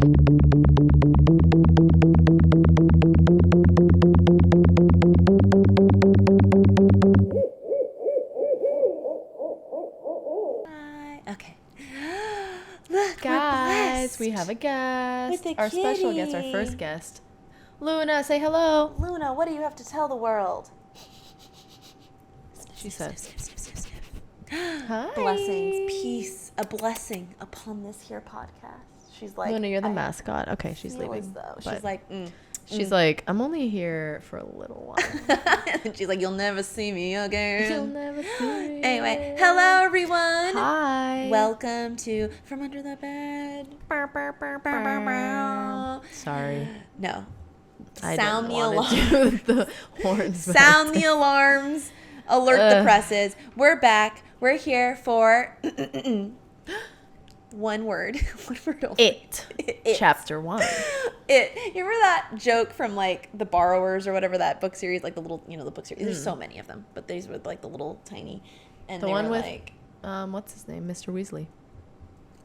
Okay. Look, guys, we have a guest. Our special guest, our first guest. Luna, say hello. Luna, what do you have to tell the world? She says, hi. Blessings, peace, a blessing upon this here podcast. She's like, Luna, you're the mascot. Okay, she's leaving. Though. She's like, she's like, I'm only here for a little while. And she's like, you'll never see me again. You'll never see me. Anyway, hello everyone. Hi. Welcome to From Under the Bed. Sorry. No. I Sound the alarm. alarm. Sound the alarms. Alert the presses. We're back. We're here for one word. One word only. It. Chapter 1. It. You remember that joke from like The Borrowers or whatever, that book series, like the little, the book series. There's so many of them, but these were like the little tiny. And the they one were with like, what's his name, Mr. Weasley.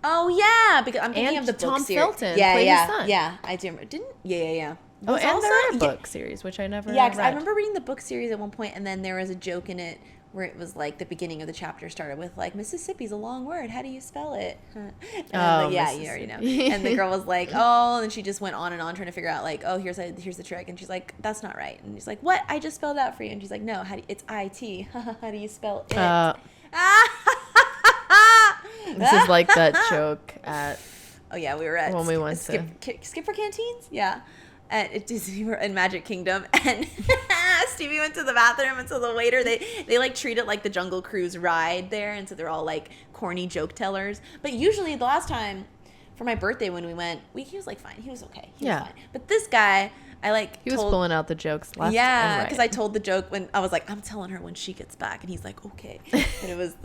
Oh yeah, because I'm thinking and of the Tom book series. Felton played his son. Yeah, I do remember. Yeah. Oh, Was and also, there are book series, which I never Yeah, because read. I remember reading the book series at one point, and then there was a joke in it where it was like the beginning of the chapter started with like, Mississippi's a long word. How do you spell it? And yeah, you already know. And the girl was like, oh, and she just went on and on trying to figure out like, oh, here's the trick. And she's like, that's not right. And he's like, what? I just spelled that for you. And she's like, no, it's IT. How do you spell it? This is like that joke at. Oh yeah, we were at when we went Skip for Canteens. Yeah, at Disney, we were in Magic Kingdom, and Stevie went to the bathroom, and so the waiter they like treat it like the Jungle Cruise ride there, and so they're all like corny joke tellers. But usually the last time for my birthday when we went, he was like fine, he was okay, he was fine. But this guy, he was pulling out the jokes left. Yeah, because I told the joke when I was like, I'm telling her when she gets back, and he's like, okay, and it was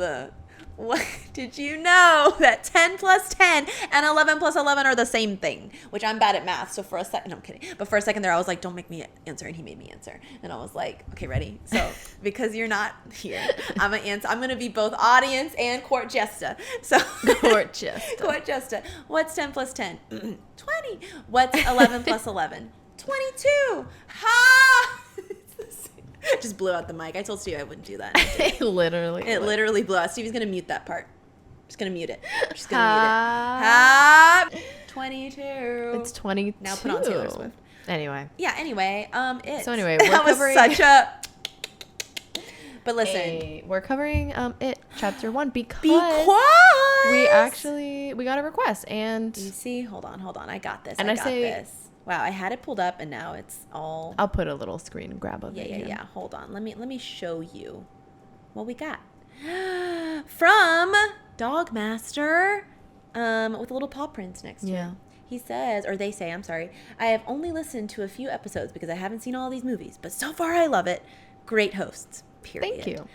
what did you know that 10 plus 10 and 11 plus 11 are the same thing? Which I'm bad at math. So for a second, no, I'm kidding. But for a second there, I was like, don't make me answer. And he made me answer. And I was like, okay, ready? So because you're not here, I'm going to be both audience and court jester. So Court jester. What's 10 plus 10? 20. What's 11 plus 11? 22. Ha! Just blew out the mic. I told Stevie I wouldn't do that. It literally blew out. Stevie's gonna mute that part. Just gonna mute it. She's gonna mute it. 22. It's 22. Now put on Taylor Swift. Anyway. Yeah. Anyway. So anyway, that was such a. But listen, we're covering It Chapter 1 because we got a request, and you see, hold on, I got this. And I got this. Wow, I had it pulled up and now it's all. I'll put a little screen grab of it. Yeah. Hold on. Let me show you what we got from Dogmaster, with a little paw prints next to it. He says, or they say, I'm sorry, I have only listened to a few episodes because I haven't seen all these movies, but so far I love it. Great hosts. Period. Thank you.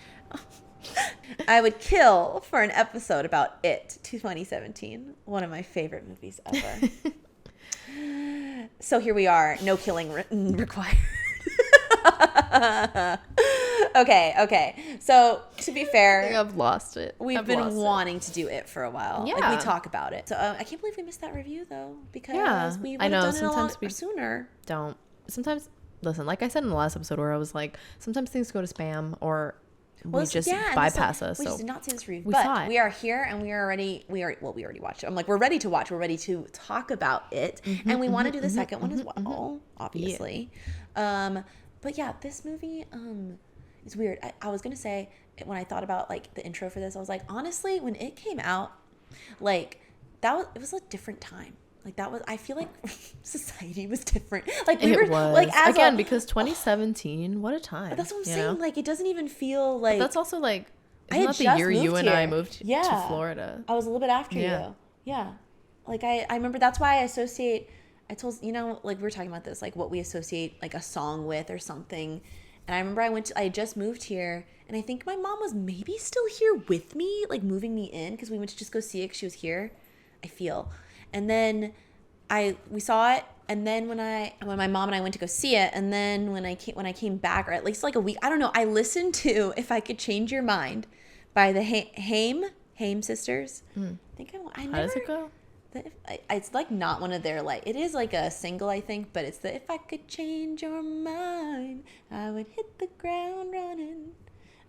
I would kill for an episode about It 2017. One of my favorite movies ever. So here we are. No killing required. Okay. So to be fair, I think I've lost it. We've been wanting to do It for a while. Yeah. Like we talk about it. So I can't believe we missed that review though, because we would have done it a lot sooner. Sometimes, listen, like I said in the last episode where I was like, sometimes things go to spam or we just bypass us. We just did not see this review. We saw it. We are here and we already watched it. I'm like, we're ready to watch. We're ready to talk about it. And we want to do the second one as well, obviously. Yeah. But yeah, this movie is weird. I was going to say, when I thought about like the intro for this, I was like, honestly, when it came out, like it was a different time. Like I feel like society was different. Like it was. Like because 2017, what a time. That's what I'm saying. Like it doesn't even feel like. But that's also like, isn't that the year you and I moved to Florida? I was a little bit after you. Yeah. Like I remember that's why I told, like we were talking about this, like what we associate like a song with or something. And I remember I had just moved here, and I think my mom was maybe still here with me, like moving me in, because we went to just go see it because she was here, I feel. And then we saw it, and then when my mom and I went to go see it, and then when I came back, or at least like a week, I don't know, I listened to If I Could Change Your Mind by the Haim sisters. How does it go? It's like not one of their like, it is like a single, I think, but it's the if I could change your mind, I would hit the ground running.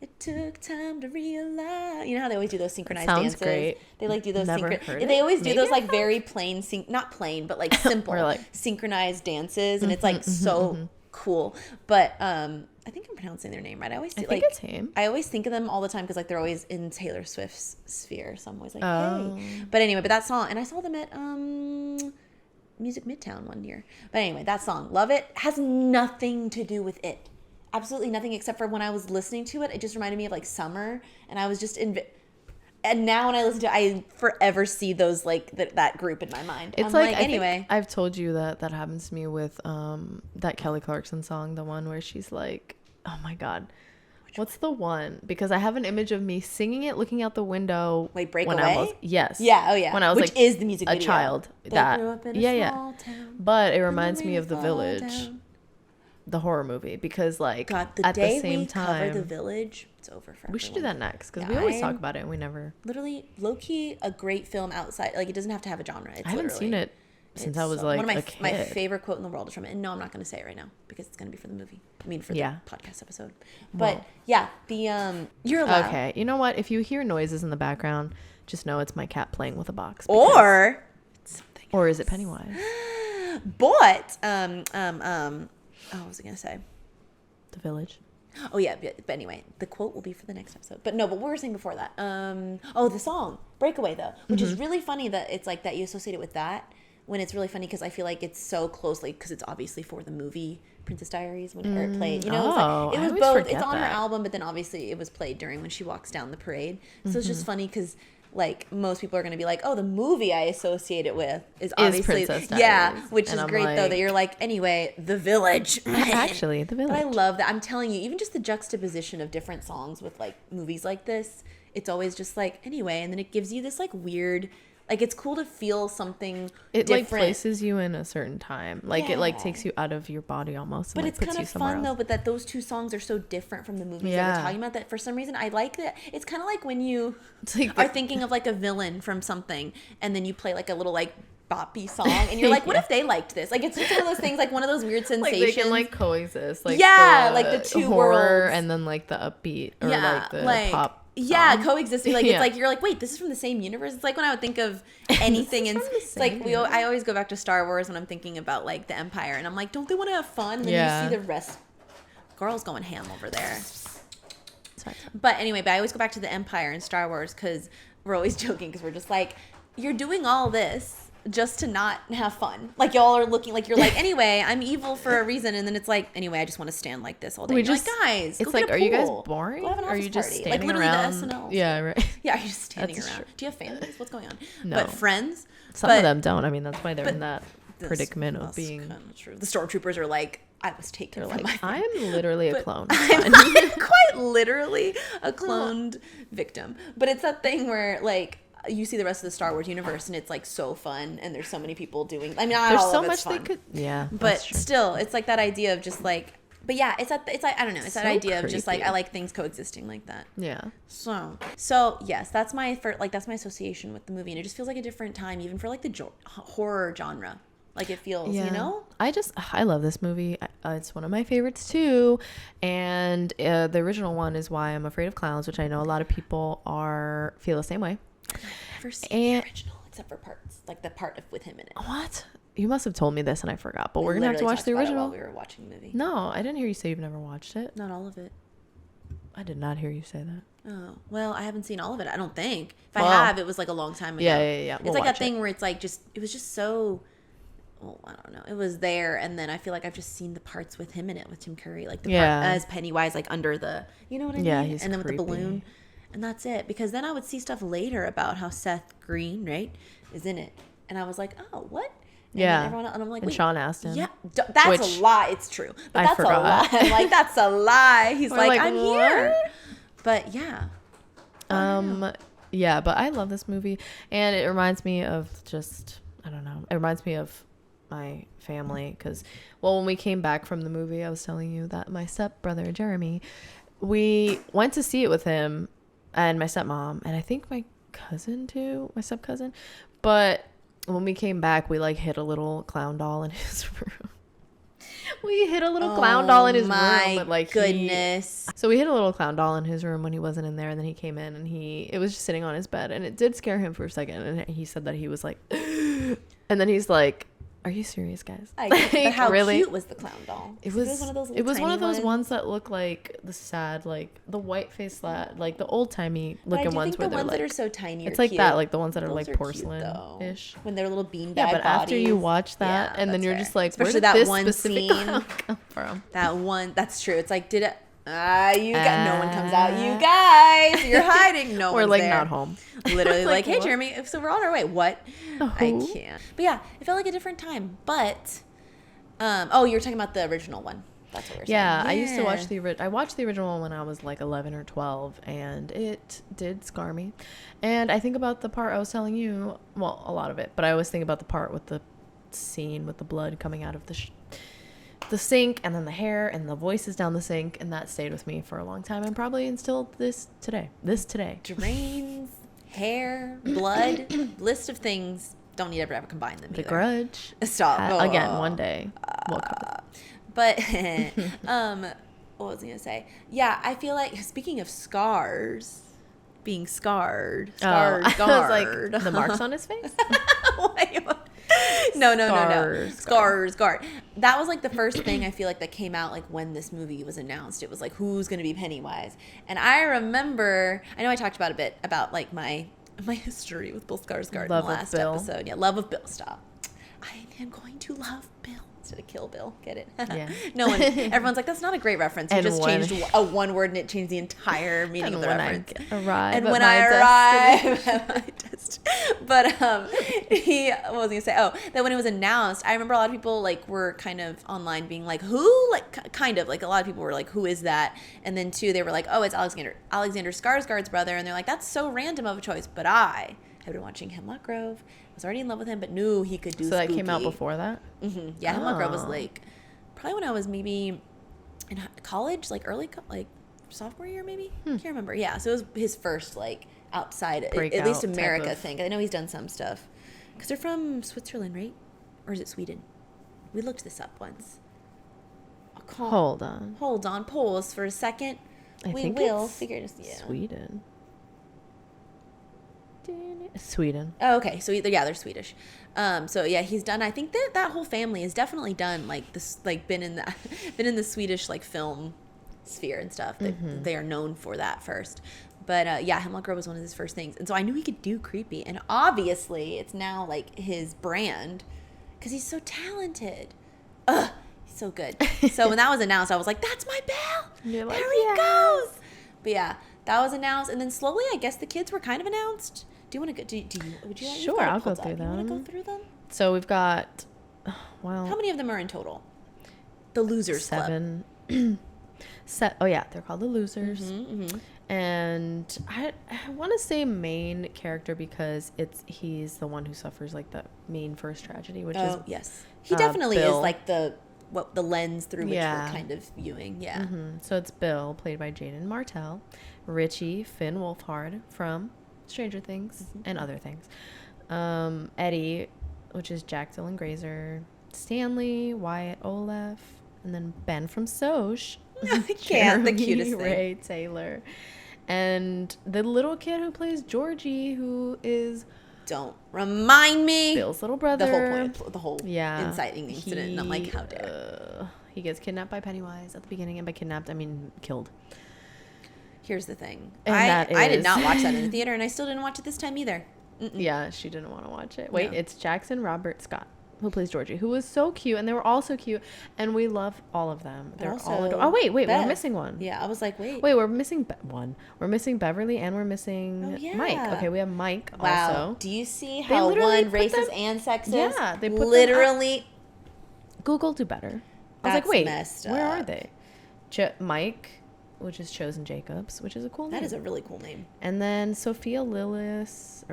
It took time to realize. You know how they always do those synchronized Sounds dances? great. They like do those Never heard They it. always do Maybe those I like have. very plain not plain, but like simple Or, like- synchronized dances, and it's like so cool. But I think I'm pronouncing their name right. I always I do, think like it's him. I always think of them all the time because like they're always in Taylor Swift's sphere. So I'm always like, Oh. hey. But anyway, but that song, and I saw them at Music Midtown one year. But anyway, that song, love it, has nothing to do with it. Absolutely nothing, except for when I was listening to it, it just reminded me of like summer, and I was just and now when I listen to it, I forever see those like that group in my mind. It's I'm like, I anyway. think I've told you that happens to me with that Kelly Clarkson song, the one where she's like, oh my god, what's the one? Because I have an image of me singing it, looking out the window. Wait, Break when Away? I was, yes. Yeah, oh yeah. When I was Which like is the music a video. child. They That grew up in a yeah. small town, But it and reminds the me of The rain fall Village, down. the horror movie, because like God, the at day the same we time cover The Village, it's over for we should do everyone. that next, because Yeah, we always talk I'm- about it and we never. Literally, low-key, a great film outside. Like, it doesn't have to have a genre. It's I haven't seen it since I was like one of a kid. my favorite quote in the world is from it. And no, I'm not going to say it right now because it's going to be for the movie. I mean, for the podcast episode. But Well. yeah, the you're allowed. Okay, you know what? If you hear noises in the background, just know it's my cat playing with a box. Or something. Or is it Pennywise? But oh, what was I going to say? The Village. Oh yeah, but anyway, the quote will be for the next episode. But no, but what were we saying before that? The song Breakaway though, which is really funny that it's like that you associate it with that. When it's really funny because I feel like it's so closely, because it's obviously for the movie Princess Diaries when it played. You know, it's like, it I was always both. forget It's on her that. album, but then obviously it was played during when she walks down the parade. So it's just funny because like most people are going to be like, oh, the movie I associate it with is obviously Princess yeah, Diaries. which And is I'm great though like- that you're like anyway The Village. Actually, The Village. But I love that. I'm telling you, even just the juxtaposition of different songs with like movies like this, it's always just like anyway, and then it gives you this like weird, like it's cool to feel something It different. like places you in a certain time. Like it like Yeah. takes you out of your body almost. But And, like, it's puts kind you of somewhere fun though, else. but that those two songs are so different from the movies that Yeah. we're talking about that for some reason I like that. It's kind of like when you It's like are the- thinking of like a villain from something and then you play like a little like boppy song and you're like, what if they liked this? Like it's just one of those things, like one of those weird like sensations. they can like coexist. Like Yeah, like the two horror worlds. and then like the upbeat or Yeah, like the like- pop. Yeah, song. coexisting. Like Yeah. it's like you're like, wait, this is from the same universe. It's like when I would think of anything, and from the it's like same I always go back to Star Wars when I'm thinking about like the Empire, and I'm like, don't they want to have fun? And then Yeah. you see the rest, girls going ham over there. Sorry. But anyway, but I always go back to the Empire and Star Wars because we're always joking because we're just like, you're doing all this just to not have fun. Like y'all are looking like you're like, anyway, I'm evil for a reason, and then it's like, anyway, I just want to stand like this all day. We And you're just- like, guys, It's go like, get a are you guys pool. boring? Go have an Are you office just party. standing like, literally around? The SNL. Yeah, right. Yeah, you're just standing That's around. true. Do you have families? What's going on? No. But friends. Some of them don't. I mean, that's why they're but in that This predicament of must being. kinda true. The stormtroopers are like, I was taken They're from like, my I am literally a But clone. I'm quite literally a cloned victim. But it's that thing where like you see the rest of the Star Wars universe and it's like so fun and there's so many people doing. I mean, not There's all so of it's much they fun, could. Yeah, but that's true. still, it's like that idea of just like. But yeah, it's like I don't know. It's that So idea of just like creepy. I like things coexisting like that. Yeah. So yes, that's my that's my association with the movie, and it just feels like a different time, even for like the horror genre. Like it feels, you know. I love this movie. It's one of my favorites too, and the original one is Why I'm Afraid of Clowns, which I know a lot of people feel the same way. I've never seen And- the original except for parts, like the part with him in it. What? You must have told me this and I forgot, but we're gonna have to Literally watch the talked about it original. while we were watching the movie. No, I didn't hear you say you've never watched it. Not all of it. I did not hear you say that. Oh, well, I haven't seen all of it. I don't think. If I Well, have, it was like a long time ago. Yeah. It's We'll like watch that thing where it's like it was just so. Well, I don't know. It was there, and then I feel like I've just seen the parts with him in it, with Tim Curry, like the Yeah. part as Pennywise, like under the, you know what I Yeah, mean? he's And then with the creepy. balloon, and that's it. Because then I would see stuff later about how Seth Green, right, is in it, and I was like, oh, what? And Yeah. then everyone, and I'm like, And wait, Sean Astin. yeah, that's Which a lie. It's true, but I that's forgot. a lie. I'm like, that's a lie. He's We're like, like, I'm here, but yeah. Yeah, but I love this movie, and it reminds me of just, I don't know, it reminds me of my family, because, well, when we came back from the movie, I was telling you that my stepbrother Jeremy, we went to see it with him and my stepmom, and I think my cousin too, my step cousin, but when we came back, we like hid a little clown doll in his room. We hid a little clown doll in his room. But, like, goodness. So we hid a little clown doll in his room when he wasn't in there, and then he came in and it was just sitting on his bed, and it did scare him for a second, and he said that he was like, and then he's like, "Are you serious, guys?" But how cute was the clown doll? It was one of those ones that look like the sad, like the white face, like the old timey looking ones where the they're ones like, that are so tiny. It's like cute. that, like the ones that are Those like porcelain ish. When they're little beanbag Yeah, but bodies. after you watch that, and then you're just like, especially where did that this one specific scene clown come from? That one, that's true. It's like, did it? No one comes out. You guys, you're hiding. No We're one's like there. not home. Literally, like, hey, what? Jeremy. So we're on our way. What? Oh. I can't. But yeah, it felt like a different time. But, oh, you were talking about the original one. That's what we were saying. Yeah, I used to watch I watched the original one when I was like 11 or 12, and it did scar me. And I think about the part I was telling you, well, a lot of it, but I always think about the part with the scene with the blood coming out of the sink, and then the hair and the voices down the sink, and that stayed with me for a long time, and probably instilled this today. Drains, hair, blood, list of things. Don't need to ever combine them. The Grudge. Stop. Again, one day we'll cover. But what was I gonna say? Yeah, I feel like, speaking of scars, being scarred, I was like, the marks on his face. No. Scars. That was like the first thing I feel like that came out like when this movie was announced. It was like, who's gonna be Pennywise? And I remember, I know I talked about a bit about like my history with Bill Skarsgård in the last episode. Yeah, love of Bill. Stop. I am going to love Bill instead of Kill Bill. Get it? Yeah. Everyone's like, that's not a great reference. You just changed a one word and it changed the entire meaning of the reference. When I arrive at my test. But what was I gonna say? Oh, that when it was announced, I remember a lot of people like were kind of online being like, who? Like kind of like a lot of people were like, who is that? And then two, they were like, oh, it's Alexander Skarsgård's brother, and they're like, that's so random of a choice. But I have been watching Hemlock Grove. Was already in love with him, but knew he could do So spooky. that came out before that? Mm-hmm. Yeah, Hemlock Grove was like probably when I was maybe in college, like early like sophomore year maybe. Can't remember. Yeah, so it was his first like outside, at least America thing. I know he's done some stuff because they're from Switzerland, right? Or is it Sweden? We looked this up once. Hold on. Pause for a second. We will figure this out. Sweden. Oh, okay. So they're Swedish. So yeah, he's done. I think that whole family has definitely done like this, like been in the Swedish like film sphere and stuff. They are known for that first. But yeah, Hemlock Grove was one of his first things, and so I knew he could do creepy. And obviously, it's now like his brand because he's so talented. He's so good. So when that was announced, I was like, "That's my Bill. There he goes." But yeah, that was announced, and then slowly, I guess the kids were kind of announced. Do you want to go? Would you? Sure, I'll go through them. You want to go through them? So we've got. Well, how many of them are in total? The Losers 7. Oh yeah, they're called the Losers. Mm-hmm. And I want to say main character because he's the one who suffers like the main first tragedy, which is yes, he definitely Bill. Is like the lens through which we're kind of viewing. Yeah. Mm-hmm. So it's Bill, played by Jaden Martell, Richie Finn Wolfhard from Stranger Things and other things, Eddie, which is Jack Dylan Grazer, Stanley, Wyatt Olaf, and then Ben from Soch. The cutest Ray thing. Taylor, and the little kid who plays Georgie, who is don't remind me Bill's little brother. The whole point, the whole inciting incident, and I'm like, how dare he gets kidnapped by Pennywise at the beginning, and by kidnapped I mean killed. Here's the thing. I did not watch that in the theater, and I still didn't watch it this time either. Yeah, she didn't want to watch it. Wait, it's Jackson Robert Scott who plays Georgie, who was so cute, and they were all so cute, and we love all of them. They're all adorable. Oh, wait, we're missing one. Yeah, I was like, wait, we're missing one. We're missing Beverly, and we're missing Mike. Okay, we have Mike also. Do you see how one racist and sexist? Yeah, they put literally. Google do better. I was like, wait, where are they? Mike, which is Chosen Jacobs, which is a cool name. That is a really cool name. And then Sophia Lillis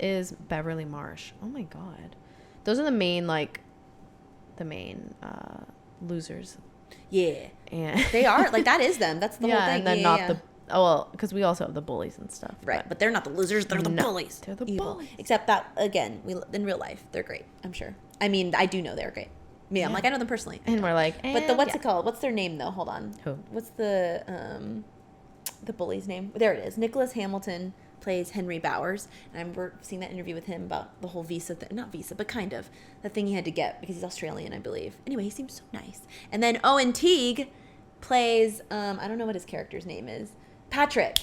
is Beverly Marsh. Oh my God. Those are the main losers. Yeah. And they are, like, that is them. That's the whole thing. And then Oh, well, because we also have the bullies and stuff. Right, but they're not the losers, they're the bullies. They're the Evil. bullies. Except that, again, in real life, they're great, I'm sure. I mean, I do know they're great. Me, I'm like, I know them personally. And we're like, But what's it called? What's their name, though? Hold on. Who? What's the bully's name? There it is. Nicholas Hamilton plays Henry Bowers, and we're seeing that interview with him about the whole visa thing. Not visa, but kind of. The thing he had to get because he's Australian, I believe. Anyway, he seems so nice. And then Owen Teague plays, I don't know what his character's name is. Patrick,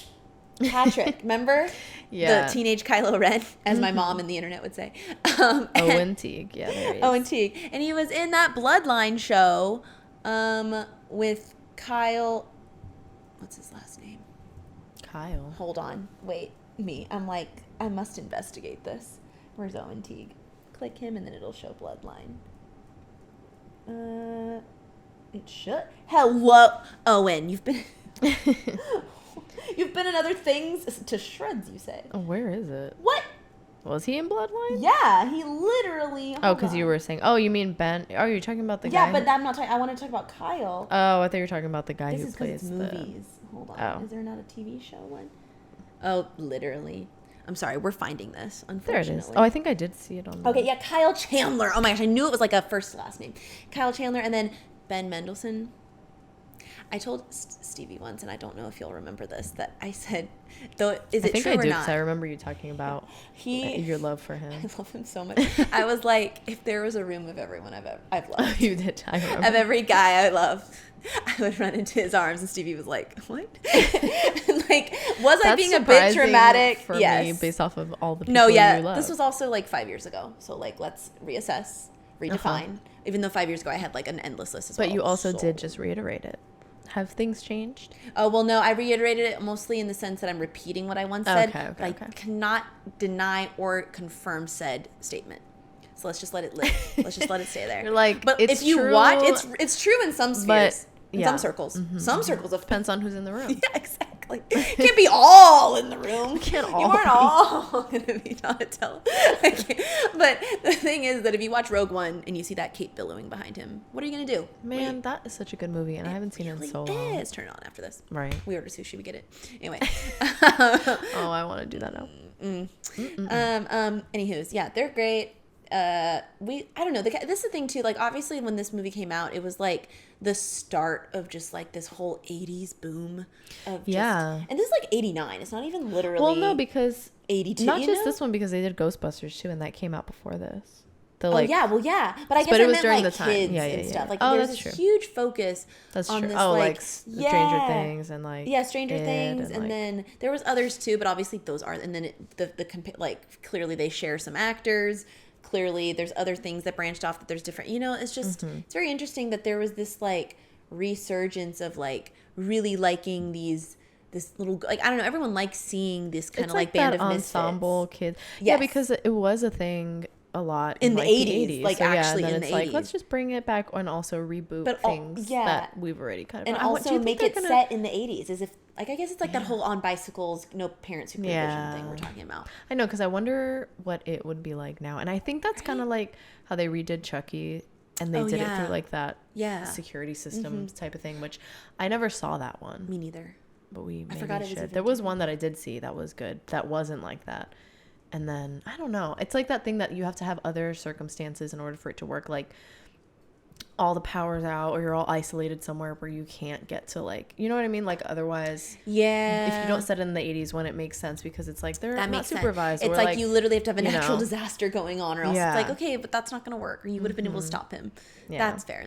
remember? Yeah. The teenage Kylo Ren, as my mom and the internet would say. Owen Teague. Yeah, there he is. Owen Teague. And he was in that Bloodline show with Kyle. What's his last name? Kyle. Hold on. Wait. I'm like, I must investigate this. Where's Owen Teague? Click him and then it'll show Bloodline. It should. Hello, Owen. You've been in other things to shreds, you say. Oh, where is it? What? Was he in Bloodline? Yeah, he literally. Oh, because you were saying. Oh, you mean Ben? Oh, you're talking about the guy. Yeah, but I'm not talking. I want to talk about Kyle. Oh, I thought you were talking about the guy This who is because plays it's movies. Hold on. Oh. Is there not a TV show one? Oh, literally. I'm sorry. We're finding this. There it Unfortunately. is. Oh, I think I did see it on. Okay, yeah, Kyle Chandler. Oh my gosh, I knew it was like a first last name. Kyle Chandler, and then Ben Mendelsohn. I told Stevie once, and I don't know if you'll remember this, that I said, though, is it true or not? I remember you talking about your love for him. I love him so much. I was like, if there was a room of everyone I've loved, You did. I remember. of every guy I love, I would run into his arms, and Stevie was like, "What?" Like, was I being a bit dramatic? For yes. me, based off of all the people No, yeah, you love. this was also like 5 years ago. So like, let's reassess, redefine. Even though 5 years ago I had like an endless list as well. But you also did just reiterate it. Have things changed? Oh, well, no, I reiterated it mostly in the sense that I'm repeating what I once said. But I cannot deny or confirm said statement. So let's just let it live. Let's just let it stay there. You're like, but it's if you true, watch, it's true in some spheres. In some circles. Mm-hmm. Some circles of Depends on who's in the room. Yeah, exactly. Can't be all in the room. Can't all You aren't be. all gonna be Donatello. But the thing is that if you watch Rogue One and you see that cape billowing behind him, what are you gonna do? Man, that is such a good movie, and I haven't seen it in so long. Let's turn it on after this. Right. We order sushi, we get it. Anyway. Oh, I want to do that now. Anywho's, yeah, they're great. I don't know. This is the thing too. Like, obviously, when this movie came out, it was like the start of just like this whole '80s boom. And this is like '89. It's not even literally. Well, no, because '82. Not just this one, because they did Ghostbusters too, and that came out before this. But I guess but it was meant during like the time. kids Yeah, and stuff. Like, oh, there's that's this true. huge focus That's on true. this, Like Stranger Things and like Stranger Things, and then there was others too, but obviously those are, and then like clearly they share some actors. Clearly there's other things that branched off, that there's different, it's just it's very interesting that there was this like resurgence of like really liking this little, like, I don't know, everyone likes seeing this kind of like band of ensemble misfits. kids. Yes. Yeah, because it was a thing a lot in the like 80s, like, so, actually and then in it's the like 80s. let's just bring it back and also reboot things that we've already kind of, and also make it set in the 80s, as if, like, I guess it's like that whole on bicycles, no parent supervision thing we're talking about. I know, because I wonder what it would be like now, and I think that's kind of like how they redid Chucky, and they did it through like that security systems type of thing, which I never saw that one. Me neither. But I forgot it was there was one that I did see that was good, that wasn't like that. And then I don't know, it's like that thing that you have to have other circumstances in order for it to work, like all the power's out, or you're all isolated somewhere where you can't get to, like, you know what I mean, like, otherwise if you don't set it in the 80s when it makes sense, because it's like they're not supervised, it's or like you literally have to have a natural disaster going on, or else Yeah. it's like, okay, but that's not gonna work, or you would have been able to stop him. That's fair.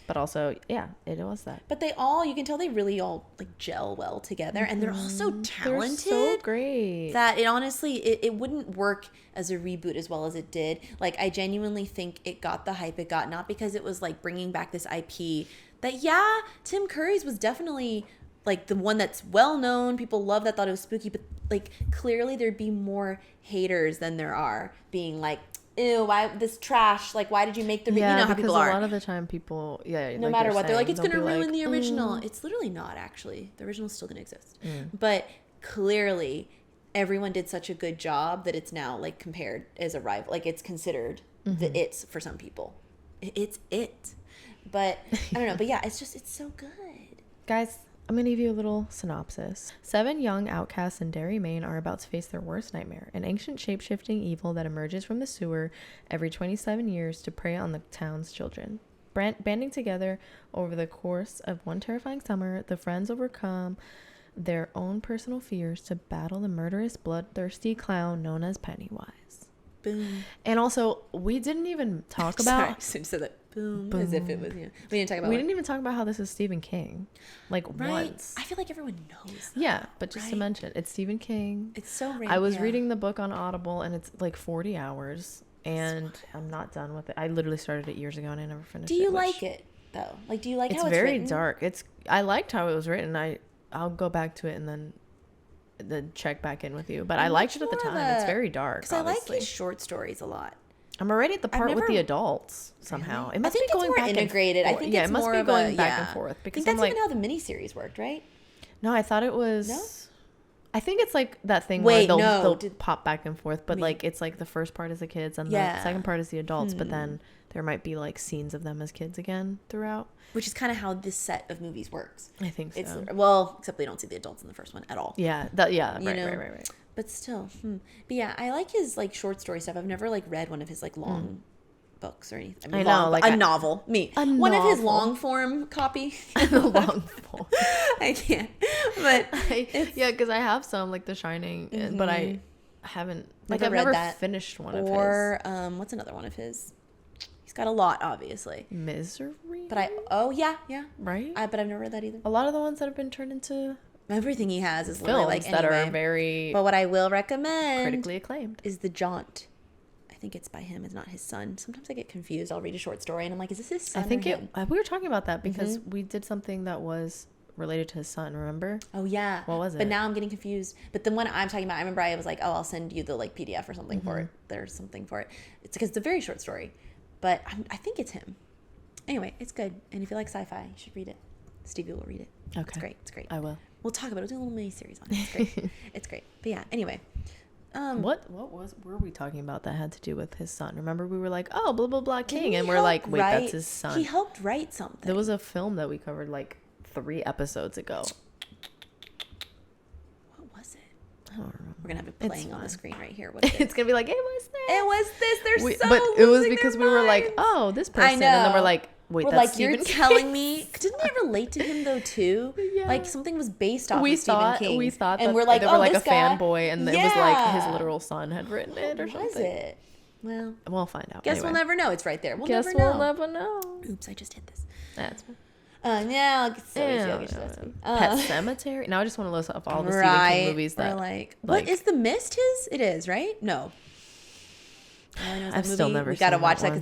But also, it was that. But you can tell they really all like gel well together, and they're all so talented. They're so great. That it honestly, it wouldn't work as a reboot as well as it did. Like, I genuinely think it got the hype it got, not because it was like bringing back this IP that, Tim Curry's was definitely like the one that's well known. People love that, thought it was spooky, but like clearly there'd be more haters than there are being like, ew, why this trash? Like, why did you make the? You know how people are. A lot of the time, people, no like matter what, they're like, it's gonna ruin the original. It's literally not, actually. The original's still gonna exist, but clearly, everyone did such a good job that it's now like compared as a rival. Like, it's considered the it's for some people. It's it, but I don't know. But yeah, it's so good, guys. I'm going to give you a little synopsis. 7 young outcasts in Derry, Maine are about to face their worst nightmare, an ancient shape-shifting evil that emerges from the sewer every 27 years to prey on the town's children. Banding together over the course of one terrifying summer, the friends overcome their own personal fears to battle the murderous, bloodthirsty clown known as Pennywise. Boom. And also, we didn't even talk about... Sorry, so that boom, as if it was, you know. We didn't talk about We didn't even talk about how this is Stephen King. Like, right? once. I feel like everyone knows that, Yeah, but just right? to mention, it's Stephen King. It's so random. I was reading the book on Audible, and it's like 40 hours, and I'm not done with it. I literally started it years ago, and I never finished it. Do you like it, though? Like, do you like how it's very written? dark. I liked how it was written. I'll go back to it and then check back in with you. But I liked it at the time. It's very dark, because I like his short stories a lot. I'm already at the part with the adults somehow. Really? It must I think be going it's more back integrated. And I forth. think Yeah, it's it must more be of going a, back and forth. I Because think that's I'm even how the miniseries worked, right? no, I thought it was. No? I think it's like that thing Wait, where no. they'll pop back and forth, but like it's like the first part is the kids and the second part is the adults, but then there might be like scenes of them as kids again throughout. Which is kind of how this set of movies works. I think so. It's well, except we don't see the adults in the first one at all. Yeah, right. But still, But yeah, I like his like short story stuff. I've never like read one of his like long books or anything. I know, like a novel. One of his long form copy. The long form. I can't. But yeah, because I have some like The Shining, but I haven't like I've never finished one of his. Or what's another one of his? He's got a lot, obviously. Misery. But yeah, right. But I've never read that either. A lot of the ones that have been turned into everything he has is films like that are very. But what I will recommend critically acclaimed is The Jaunt. I think it's by him. It's not his son. Sometimes I get confused. I'll read a short story and I'm like, is this his son? I think we were talking about that because we did something that was related to his son. Remember? Oh yeah. What was it? But now I'm getting confused. But the one I'm talking about, I remember I was like, oh, I'll send you the like PDF or something for it. There's something for it. It's because it's a very short story, but I think it's him. Anyway, it's good. And if you like sci-fi, you should read it. Stevie will read it. Okay. It's great. It's great. I will. We'll talk about it. We'll do a little mini series on it. It's great. It's great. But yeah. Anyway. What were we talking about that had to do with his son? Remember we were like, oh, blah blah blah King, and we're like, wait, that's his son. He helped write something. There was a film that we covered like 3 episodes ago. What was it? I don't remember. We're gonna have it playing on the screen right here. What is it? It's gonna be like, it was this. It was this. But it was because we were like, oh, this person, and then we're like, wait, that's like, Stephen you're King. telling me? Didn't I relate to him though too? Yeah. Like something was based off of Stephen King. We thought, and that we're like, they were like this a guy. fanboy, and it was like his literal son had written it or what something. Was it? Well, we'll find out. Guess anyway. we'll never know. It's right there. We'll guess never know. we'll never know. Oops, I just hit this. That's fine. Yeah, Pet Cemetery. Now I just want to list off all the Stephen King movies that what is The Mist? It is right. No, I've still never. We gotta watch that because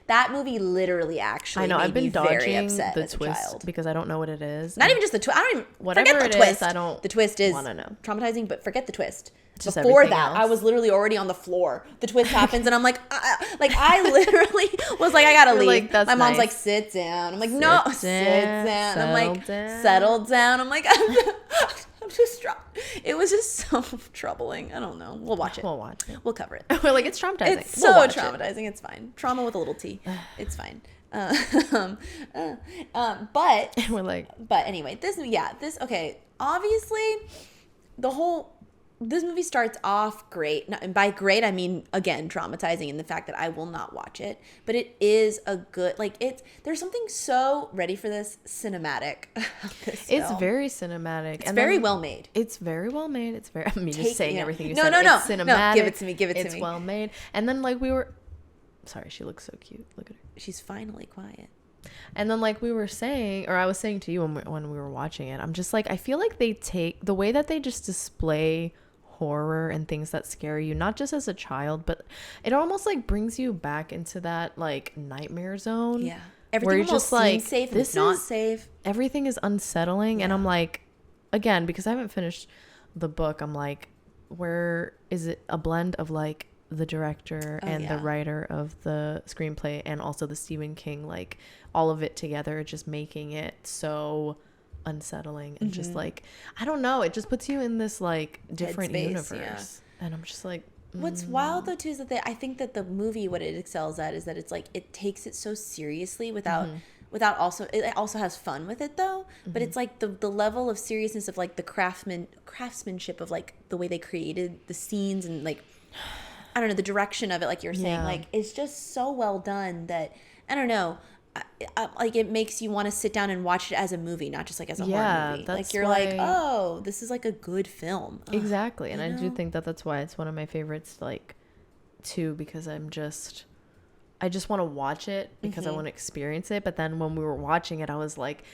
that movie literally actually. I know. I've been dodging the twist because I don't know what it is. Not even just the twist. I don't even whatever forget the it twist. Is, I don't. The twist is want to know. Traumatizing, but forget the twist. Just Before that, else. I was literally already on the floor. The twist happens, and I'm like I literally was like, I gotta leave. Like, that's my mom's nice. like, sit down. I'm like, no, sit down. I'm like, settle down. I'm like, I'm just it was just so troubling. I don't know. We'll watch it. We'll watch it. We'll cover it. We're like, it's traumatizing. It's so traumatizing. It's fine. Trauma with a little T. It's fine. But we're like, but anyway, okay. Obviously, this movie starts off great. And by great, I mean, again, traumatizing in the fact that I will not watch it. But it is a good, there's something so, ready for this, cinematic about this film. It's very cinematic. It's very well made. It's very well made. It's very, just saying everything you said. No. It's cinematic. No, give it to me. It's well made. And then sorry, she looks so cute. Look at her. She's finally quiet. And then we were saying, or I was saying to you when we were watching it, I'm just like, I feel like they take the way that they just display horror and things that scare you, not just as a child, but it almost brings you back into that nightmare zone. Yeah. Everything almost seems safe and it's not safe. Everything is unsettling. Yeah. And I'm like, again, because I haven't finished the book, I'm like, where is it a blend of the director and the writer of the screenplay and also the Stephen King, all of it together, just making it so unsettling and just I don't know, it just puts you in this different universe. And I'm just like, what's wild though too is that I think that the movie, what it excels at is that it's it takes it so seriously without without also, it also has fun with it though. But it's like the level of seriousness of like the craftsmanship of like the way they created the scenes and like, I don't know, the direction of it, like you're saying, like it's just so well done that, I don't know, like it makes you want to sit down and watch it as a movie, not just like as a horror movie. Like you're like, oh, this is like a good film. Exactly. And I do think that that's why it's one of my favorites, like, too, because I just want to watch it because I want to experience it. But then when we were watching it, I was like,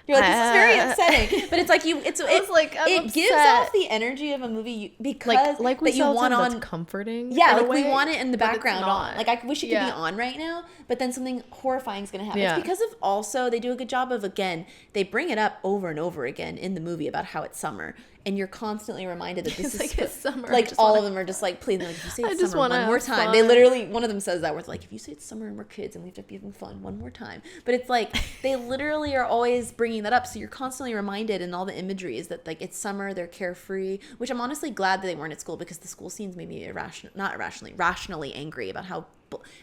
you're like, this is very upsetting. But it's like it gives off the energy of a movie because like we that you want on comforting. Yeah, like we want it in the background on. Like I wish it could be on right now, but then something horrifying is going to happen. It's because of also they do a good job of, again, they bring it up over and over again in the movie about how it's summer. And you're constantly reminded that this is like it's summer. Like all of them are just like pleading, like, if you say it's summer one more time. Fun. They literally, one of them says that, where it's like, if you say it's summer and we're kids and we have to be having fun one more time. But it's like they literally are always bringing that up, so you're constantly reminded, and all the imagery is that like it's summer, they're carefree. Which I'm honestly glad that they weren't at school, because the school scenes made me rationally angry about how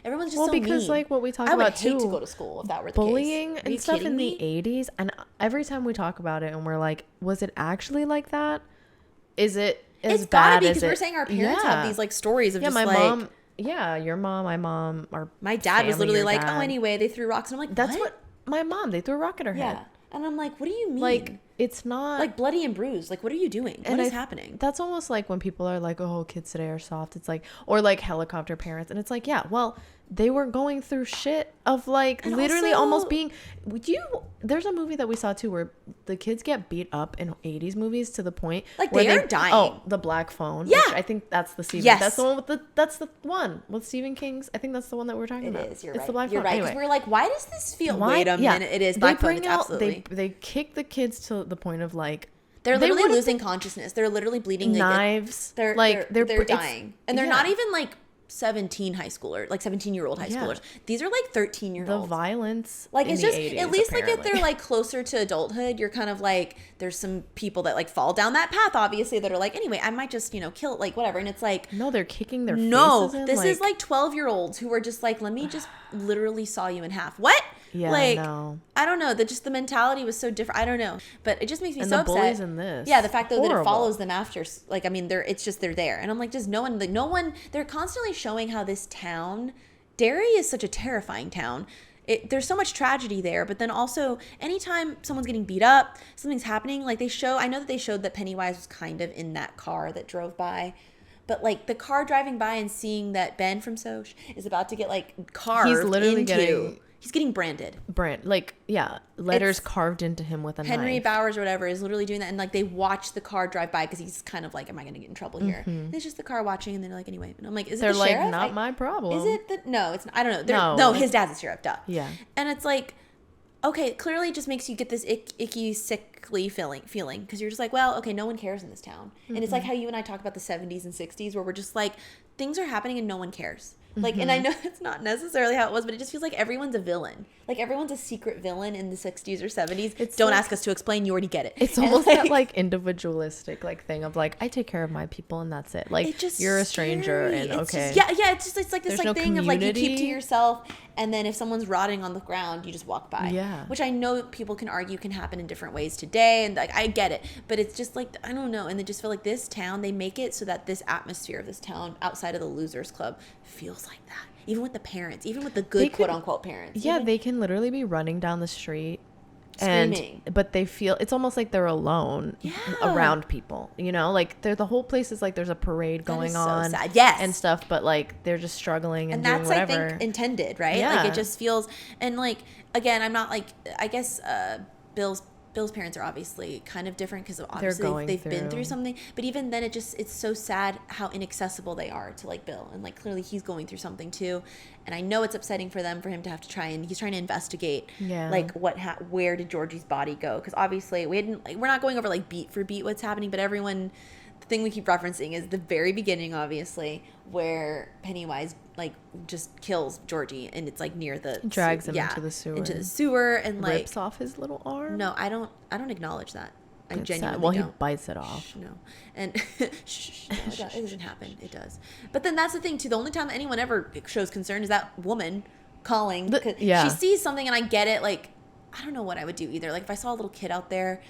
everyone's just so mean. Because like what we talk about too, I would hate to go to school if that were the bullying case. and stuff in the 80s, and every time we talk about it and we're like, was it actually like that? Is it as it's bad gotta be, as because we're saying our parents have these like stories of just my like mom, your mom, my mom, my dad was literally like, oh, anyway, they threw rocks, and I'm like, that's what my mom, they threw a rock at her head. And I'm like, what do you mean? Like, it's not like bloody and bruised. Like, what are you doing? What is happening? That's almost like when people are like, oh, kids today are soft. It's like, or like helicopter parents, and it's like, yeah, well, they were going through shit of like, and literally also, almost being, there's a movie that we saw too where the kids get beat up in 80s movies to the point like where they're dying. Oh, The Black Phone. Yeah. Which I think that's the Stephen. Yes. That's the one with Stephen King's. I think that's the one that we're talking about. It is. You're it's right. The Black You're Phone. right. Because we're like, why does this feel? Wait a minute. It is Black Phone. It's absolutely. They kick the kids to the point of like, they're literally losing consciousness. They're literally bleeding. Knives. They're dying, and they're not even like 17-year-old high schoolers. These are like 13-year-olds. The violence, like it's just 80s, at least apparently. like if they're like closer to adulthood, you're kind of like, there's some people that like fall down that path, obviously, that are like, anyway, I might just kill it, like whatever. And it's like, no, they're kicking their faces in, this is like 12-year-olds who are just like, let me just literally saw you in half. What? Yeah, like, no. I don't know. That just the mentality was so different. I don't know, but it just makes me and so the upset. Bullies in this, yeah, the fact though that it horrible. follows them after. Like, I mean, it's just they're there, and I'm like, just no one. They're constantly showing how this town, Derry, is such a terrifying town. There's so much tragedy there, but then also anytime someone's getting beat up, something's happening. Like I know that they showed that Pennywise was kind of in that car that drove by. But, like, the car driving by and seeing that Ben from Soch is about to get, like, carved He's literally into... He's getting branded. Letters carved into him with a knife. Henry Bowers or whatever is literally doing that. And, like, they watch the car drive by because he's kind of like, am I going to get in trouble here? And it's just the car watching, and they're like, anyway. And I'm like, is it the sheriff? They're like, not my problem. Is it no, it's not. I don't know. No, his dad's a sheriff, duh. Yeah. And it's like... Okay, clearly it just makes you get this icky, sickly feeling because you're just like, well, okay, no one cares in this town. And it's like how you and I talk about the 70s and 60s where we're just like, things are happening and no one cares. Like, and I know it's not necessarily how it was, but it just feels like everyone's a villain. Like, everyone's a secret villain in the 60s or 70s. Don't ask us to explain. You already get it. It's almost that, like, individualistic, like, thing of, like, I take care of my people and that's it. Like, you're a stranger and okay. It's like this, like, thing community. of, like, you keep to yourself, and then if someone's rotting on the ground, you just walk by. Yeah. Which I know people can argue can happen in different ways today, and, like, I get it. But it's just, like, I don't know. And they just feel like this town, they make it so that this atmosphere of this town outside of the Losers Club feels like that. Even with the parents, even with the good quote-unquote parents. Yeah, they can literally be running down the street screaming. But they feel, it's almost like they're alone around people, like the whole place is like there's a parade going on sad. Yes. And stuff, but like they're just struggling and doing that's whatever. I think intended, right? Yeah. Like it just feels, and like, again, I'm not like, I guess Bill's parents are obviously kind of different because obviously they've been through something, but even then it's so sad how inaccessible they are to like Bill, and like clearly he's going through something too, and I know it's upsetting for him to have to he's trying to investigate like where did Georgie's body go, because obviously we're not going over like beat for beat what's happening, but the thing we keep referencing is the very beginning, obviously, where Pennywise like just kills Georgie, and it's like near the drags him into the sewer and like rips off his little arm. No, I don't acknowledge that. I genuinely don't. He bites it off. No, and no, it doesn't happen. It does. But then that's the thing too. The only time that anyone ever shows concern is that woman calling. She sees something, and I get it. Like, I don't know what I would do either. Like if I saw a little kid out there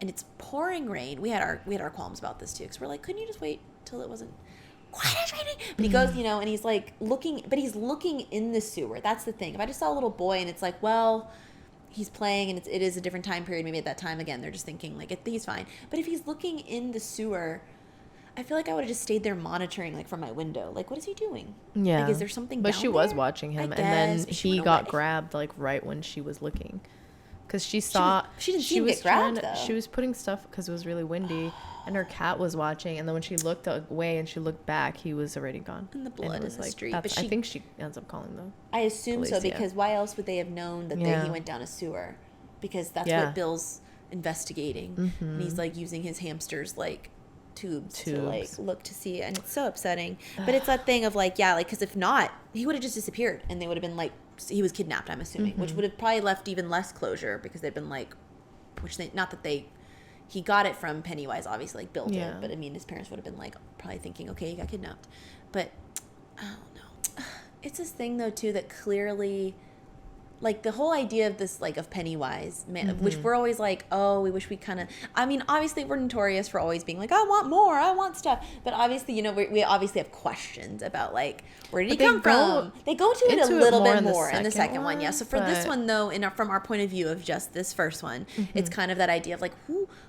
and it's pouring rain, we had our qualms about this too, because we're like, couldn't you just wait till it wasn't quiet, it's raining? But he goes, and he's like looking in the sewer. That's the thing. If I just saw a little boy and it's like, well, he's playing and it is a different time period, maybe at that time again they're just thinking like he's fine. But if he's looking in the sewer, I feel like I would have just stayed there monitoring, like, from my window. Like, what is he doing? Yeah. Like, is there something But down she was there? watching him, I and then guess, but she he went got away. grabbed, like, right when she was looking. Because she saw... She didn't see him get grabbed, though. She was putting stuff, because it was really windy, and her cat was watching, and then when she looked away and she looked back, he was already gone. And the blood in the street. But I think she ends up calling them. I assume police, so, because why else would they have known that he went down a sewer? Because that's what Bill's investigating. And he's, like, using his hamsters, like... tubes to like look to see, and it's so upsetting. But it's that thing of like, because if not, he would have just disappeared and they would have been like, he was kidnapped, I'm assuming, which would have probably left even less closure, because they've been like, he got it from Pennywise, obviously, like Bill did, but I mean his parents would have been like probably thinking, okay, he got kidnapped. But I don't know, it's this thing though too that clearly, like, the whole idea of this, like, of Pennywise, which we're always like, oh, we wish we kind of... I mean, obviously, we're notorious for always being like, I want more, I want stuff. But obviously, we obviously have questions about, like, where did he come from? They go to it a little bit more in the second one, yeah. So for this one, though, from our point of view of just this first one, it's kind of that idea of, like,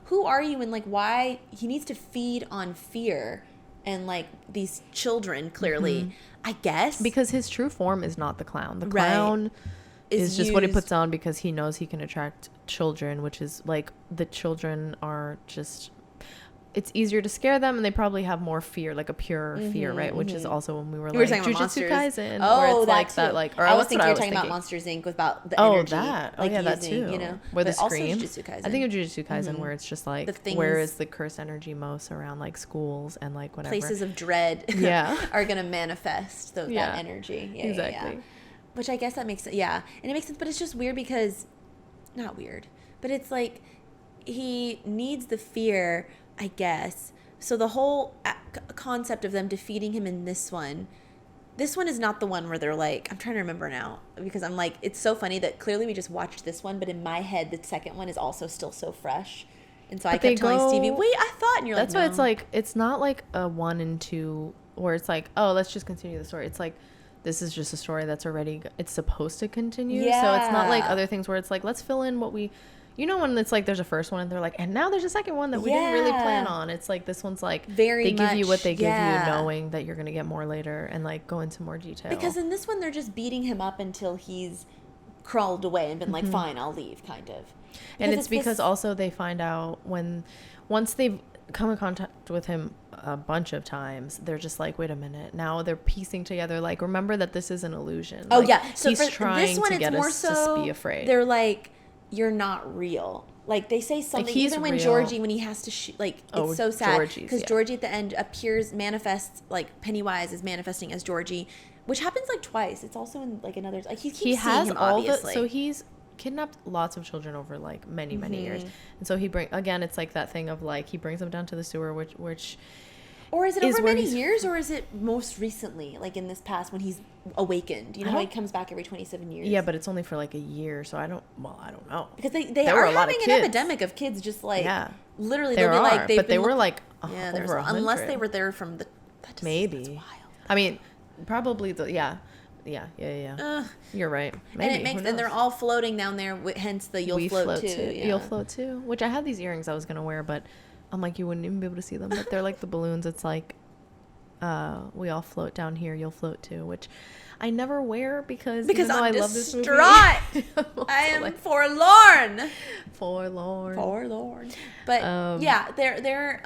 who are you? And, like, why he needs to feed on fear and, like, these children, clearly, I guess. Because his true form is not the clown. The clown... Right. Is just what he puts on because he knows he can attract children, which is like, the children are just, it's easier to scare them, and they probably have more fear, like a pure fear, right? Which is also when we were like Jujutsu Kaisen, where it's like that, like, or I was thinking you were talking about Monsters Inc. about the energy. Like that too. Where the scream. Jujutsu Kaisen. I think of Jujutsu Kaisen where it's just like, where is the curse energy most around like schools and like whatever places of dread are gonna manifest that energy. Yeah, exactly. Yeah. Which I guess that makes sense. Yeah. And it makes sense. But it's just weird because... Not weird. But it's like... He needs the fear, I guess. So the whole concept of them defeating him in this one... This one is not the one where they're like... I'm trying to remember now. Because I'm like... It's so funny that clearly we just watched this one. But in my head, the second one is also still so fresh. And so I kept telling Stevie, wait, I thought... And you're like, that's why it's like... It's not like a 1 and 2... Where it's like, oh, let's just continue the story. It's like... This is just a story that's already, it's supposed to continue. Yeah. So it's not like other things where it's like, let's fill in what we, when it's like there's a first one and they're like, and now there's a second one that we didn't really plan on. It's like, this one's like, they give you what they give you, knowing that you're going to get more later, and like go into more detail. Because in this one, they're just beating him up until he's crawled away and been like, fine, I'll leave, kind of. And it's because also they find out once they've come in contact with him a bunch of times, they're just like, wait a minute, now they're piecing together, like, remember that this is an illusion. Oh, like, yeah. So he's trying this one, to get more us so, to be afraid. They're like, you're not real. Like, they say something, like, even when real. Georgie, when he has to shoot, like, it's so sad. Because Georgie at the end manifests, like, Pennywise is manifesting as Georgie, which happens, like, twice. It's also in, like, another, like, he keeps seeing him, obviously. So he's kidnapped lots of children over, like, many years. And so it's like that thing of, like, he brings them down to the sewer, which or is it over many years, or is it most recently, like in this past when he's awakened? How he comes back every 27 years? Yeah, but it's only for like a year, so I don't know. Because they are having an epidemic of kids, just like literally. They'll be like, they were like over 100. Unless they were there from the maybe. That's wild. I mean, probably Yeah, you're right. Maybe. And it makes, and they're all floating down there. Hence the you'll float too. Yeah. You'll float too. Which I had these earrings I was gonna wear, but I'm like, you wouldn't even be able to see them. But they're like the balloons. It's like, we all float down here. You'll float too. Which I never wear because even though I love this movie, I am like, forlorn. But they're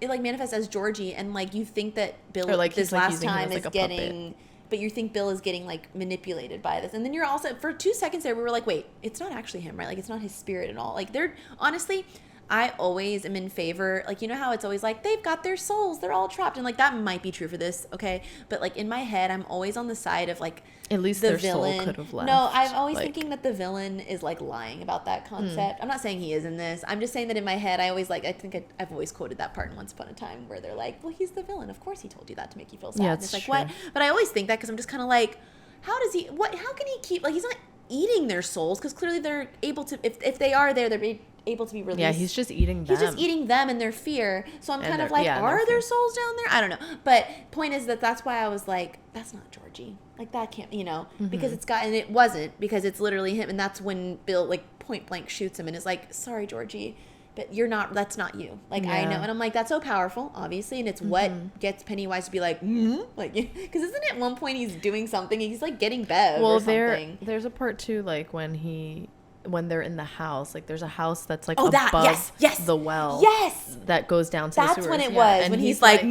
it like manifests as Georgie, and like you think that Bill like this last time is like getting. Puppet. But you think Bill is getting, like, manipulated by this. And then you're also, for 2 seconds there, we were like, wait, it's not actually him, right? Like, it's not his spirit at all. Like, they're, honestly, I always am in favor, like, you know how it's always like, they've got their souls, they're all trapped. And, like, that might be true for this, okay? But, like, in my head, I'm always on the side of, like, at least the their villain. Soul could have left. No, I'm always thinking that the villain is, like, lying about that concept. I'm not saying he is in this. I'm just saying that in my head, I always, like, I think I've always quoted that part in Once Upon a Time where they're like, well, he's the villain. Of course he told you that to make you feel sad. Yeah, it's like, true. What? But I always think that because I'm just kind of like, how can he keep, like, he's not eating their souls, because clearly they're able to, if they are there, they're able to be released. Yeah, he's just eating them. He's just eating them and their fear. So I'm kind of like, yeah, are there souls down there? I don't know. But point is that's why I was like, that's not Georgie. Like, that can't, because it's got, and it wasn't, because it's literally him. And that's when Bill, like, point blank shoots him and is like, sorry, Georgie, but that's not you. Like, I know. And I'm like, that's so powerful, obviously. And it's what gets Pennywise to be like, like, because isn't it at one point he's doing something? He's like getting Bev or something. There's a part too, like when they're in the house, like there's a house that's like above the well. Yes. That goes down to the sewers. That's when it was. And when he's like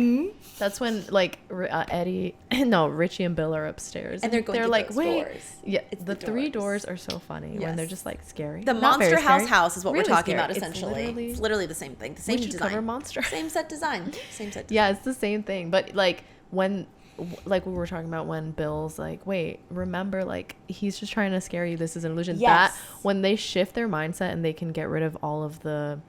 that's when like Richie and Bill are upstairs. And they're like, wait. Doors. Yeah. It's the three doors are so funny when they're just like scary. The Monster House is what we're talking about, It's essentially. It's literally the same thing. The same design. Cover monster. Same set design. Yeah, it's the same thing. But like when, like we were talking about, when Bill's like, wait, remember, like, he's just trying to scare you, this is an illusion. That when they shift their mindset and they can get rid of all of the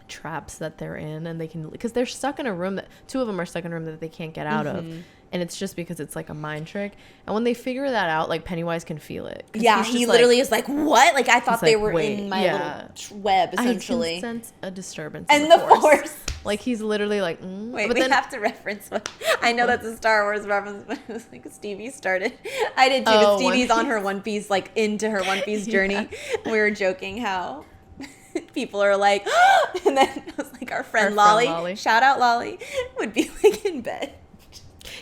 traps that they're in, and they can, because they're stuck in a room, that two of them are stuck in a room that they can't get out of, and it's just because it's like a mind trick. And when they figure that out, like, Pennywise can feel it. Yeah, he literally is like, what? Like, I thought they were in my little web, essentially. I can sense a disturbance in the force. Like, he's literally like, Wait, but we have to reference what, I know that's a Star Wars reference, but it was like Stevie started. I did too, but Stevie's on her One Piece, like, into her One Piece journey. We were joking how people are like, and then it was like our friend Lolly, shout out Lolly, would be like in bed.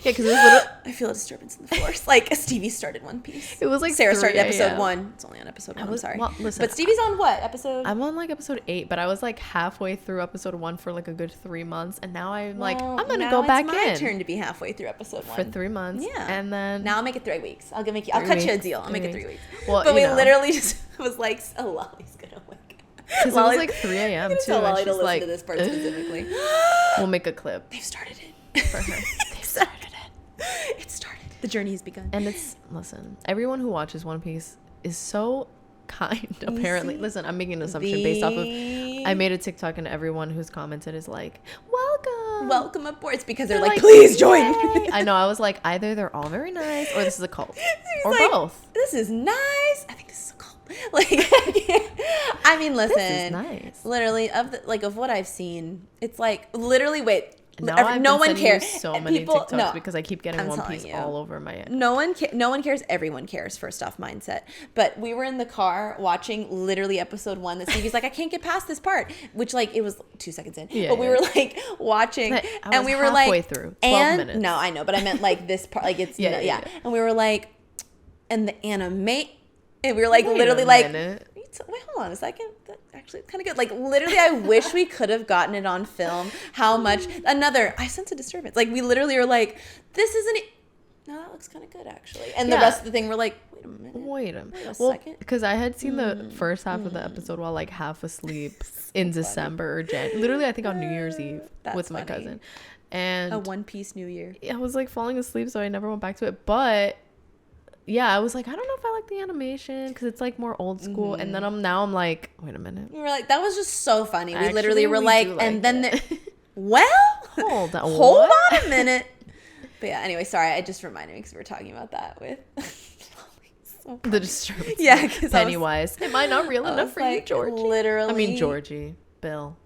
Yeah, because it was literally, I feel a disturbance in the force. Like, Stevie started One Piece. It was like Sarah started episode 1. It's only on episode 1. I'm sorry. Well, listen, but Stevie's on what episode? I'm on like episode 8, but I was like halfway through episode 1 for like a good 3 months, and now I'm like, I'm gonna go back in. It's my turn to be halfway through episode 1 for 3 months. Yeah, and then now I'll make it 3 weeks. I'll cut you a deal. I'll make it 3 weeks. Well, but we literally just was like, oh, Lolly's gonna wake. Because it was like 3 a.m. too. Tell Lolly and to she's listen like, to this part specifically. We'll make a clip. They've started it for her. They've started it. It started. The journey has begun. And listen, everyone who watches One Piece is so kind, apparently. Listen, I'm making an assumption based off of, I made a TikTok and everyone who's commented is like, welcome aboard. It's because they're like, please join. I know. I was like, either they're all very nice or this is a cult. Or like, both. This is nice. I think this is a cult. Like, I mean, listen. This is nice. Literally, of what I've seen, it's like, literally, wait. Now no one cares. So many TikToks because I keep getting One Piece all over my head. No one cares. Everyone cares. First off, mindset. But we were in the car watching literally episode 1. That Stevie's like, I can't get past this part, which like it was 2 seconds in. Yeah, but we were like watching, and we were like through 12 minutes. No, I know, but I meant like this part, like it's yeah. And we were like, and the animate, and we were like literally like. Wait, hold on a second. That actually kind of good. Like, literally, I wish we could have gotten it on film. How much? I sense a disturbance. Like, we literally are like, this isn't. No, that looks kind of good, actually. And the rest of the thing, we're like, wait a second. Because I had seen the first half of the episode while like half asleep in December or January. Literally, I think on New Year's Eve with my cousin. And a One Piece New Year. I was like falling asleep, so I never went back to it. But yeah, I was like, I don't know if I like the animation because it's like more old school. And then I'm like, wait a minute. We were like, that was just so funny. We literally were like, and then well, hold on a minute. But yeah, anyway, sorry, I just reminded me because we were talking about that with the disturbance. Yeah, because Pennywise. Am I not real enough for you, Georgie? Literally. I mean, Georgie. Bill.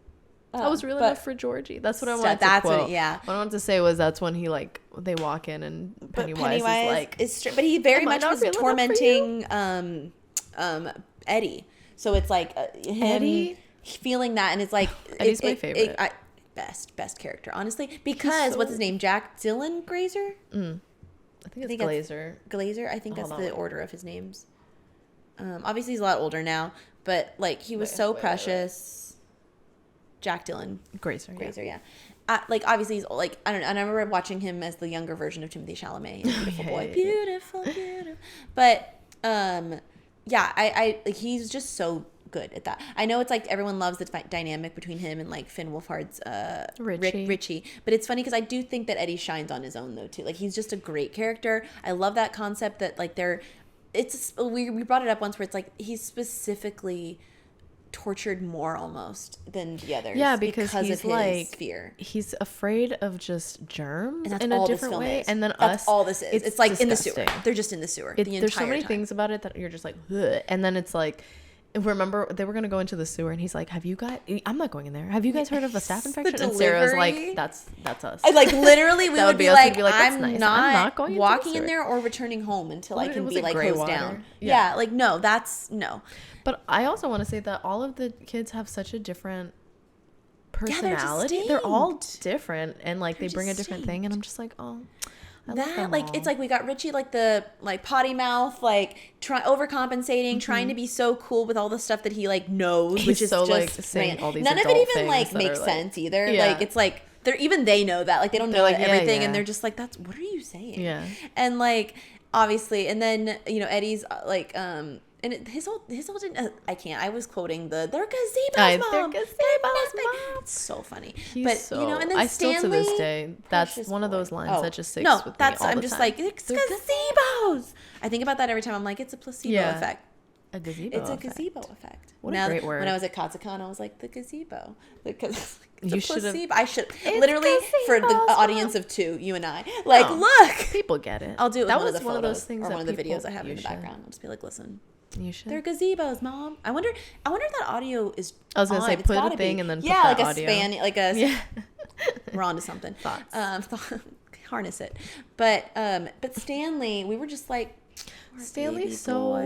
I was real enough for Georgie. That's what I wanted to quote. What I wanted to say was that's when he like they walk in and Pennywise is like, but he very much was tormenting Eddie. So it's like him Eddie feeling that, and it's like Eddie's my favorite. Best character, honestly, because what's his name? Jack Dylan Grazer. I think it's Glazer. Glazer. I think that's the order of his names. Obviously he's a lot older now, but like he was so precious. Jack Dylan Grazer, yeah. Like obviously he's like, I don't know, and I remember watching him as the younger version of Timothée Chalamet in Beautiful Boy. Beautiful. But yeah, I like he's just so good at that. I know it's like everyone loves the dynamic between him and like Finn Wolfhard's Richie, but it's funny because I do think that Eddie shines on his own though too. Like he's just a great character. I love that concept that like we brought it up once where it's like he's specifically tortured more almost than the others. Yeah, because of he's his like fear. he's afraid of just germs And that's in all a this different film way. is. And then that's us, all this is. It's like disgusting. in the sewer. They're just in the sewer the entire There's so many time. things about it that you're just like, ugh. And then it's like, remember they were gonna go into the sewer, and he's like, I'm not going in there. Have you guys heard of a staph infection? And Sarah's like, that's us. I, like literally we would be us. like, We'd be like, that's I'm nice. not going walking into in there or returning home until I can was be it like gray hosed water? down. Yeah. Like no, that's no. But I also want to say that all of the kids have such a different personality. They're all different, and like they bring a different thing, and I'm just like, oh, I love them like all. it's like we got Richie like the like potty mouth, like overcompensating, trying to be so cool with all the stuff that he like knows, He's which is so, just like, saying all these none of it adult even like things that makes are, like- sense either. Yeah. Like it's like they know that, like they don't know like, yeah, everything, yeah. and they're just like, that's what are you saying? Yeah. And like obviously, and then Eddie's like and his whole I can't. I was quoting they're gazebos, mom. They're gazebos, mom. It's so funny. He's but so, and then I still to this Stanley, day, that's precious one of boy. those lines that just sticks no, with that's me all I'm the just time. like it's gazebos. I think about that every time. I'm like, it's a placebo effect. A gazebo. It's a effect. gazebo effect. What a great word. When I was at Katsucon, I was like the gazebo because it's You a should've- placebo. I should It's literally for the gazebos, audience of 2, you and I, like No. look. People get it. I'll do it. With That one of was the one of those photos things or that one of the people- videos I have in you the should. background. I'll just be like, listen. You should. They're gazebos, mom. I wonder if that audio is. I was gonna say, It's put a gotta thing be. and then put yeah, that like audio. a span, like a. Yeah. We're on to something. Thoughts. Harness it, but Stanley, we were just like, Stanley's so.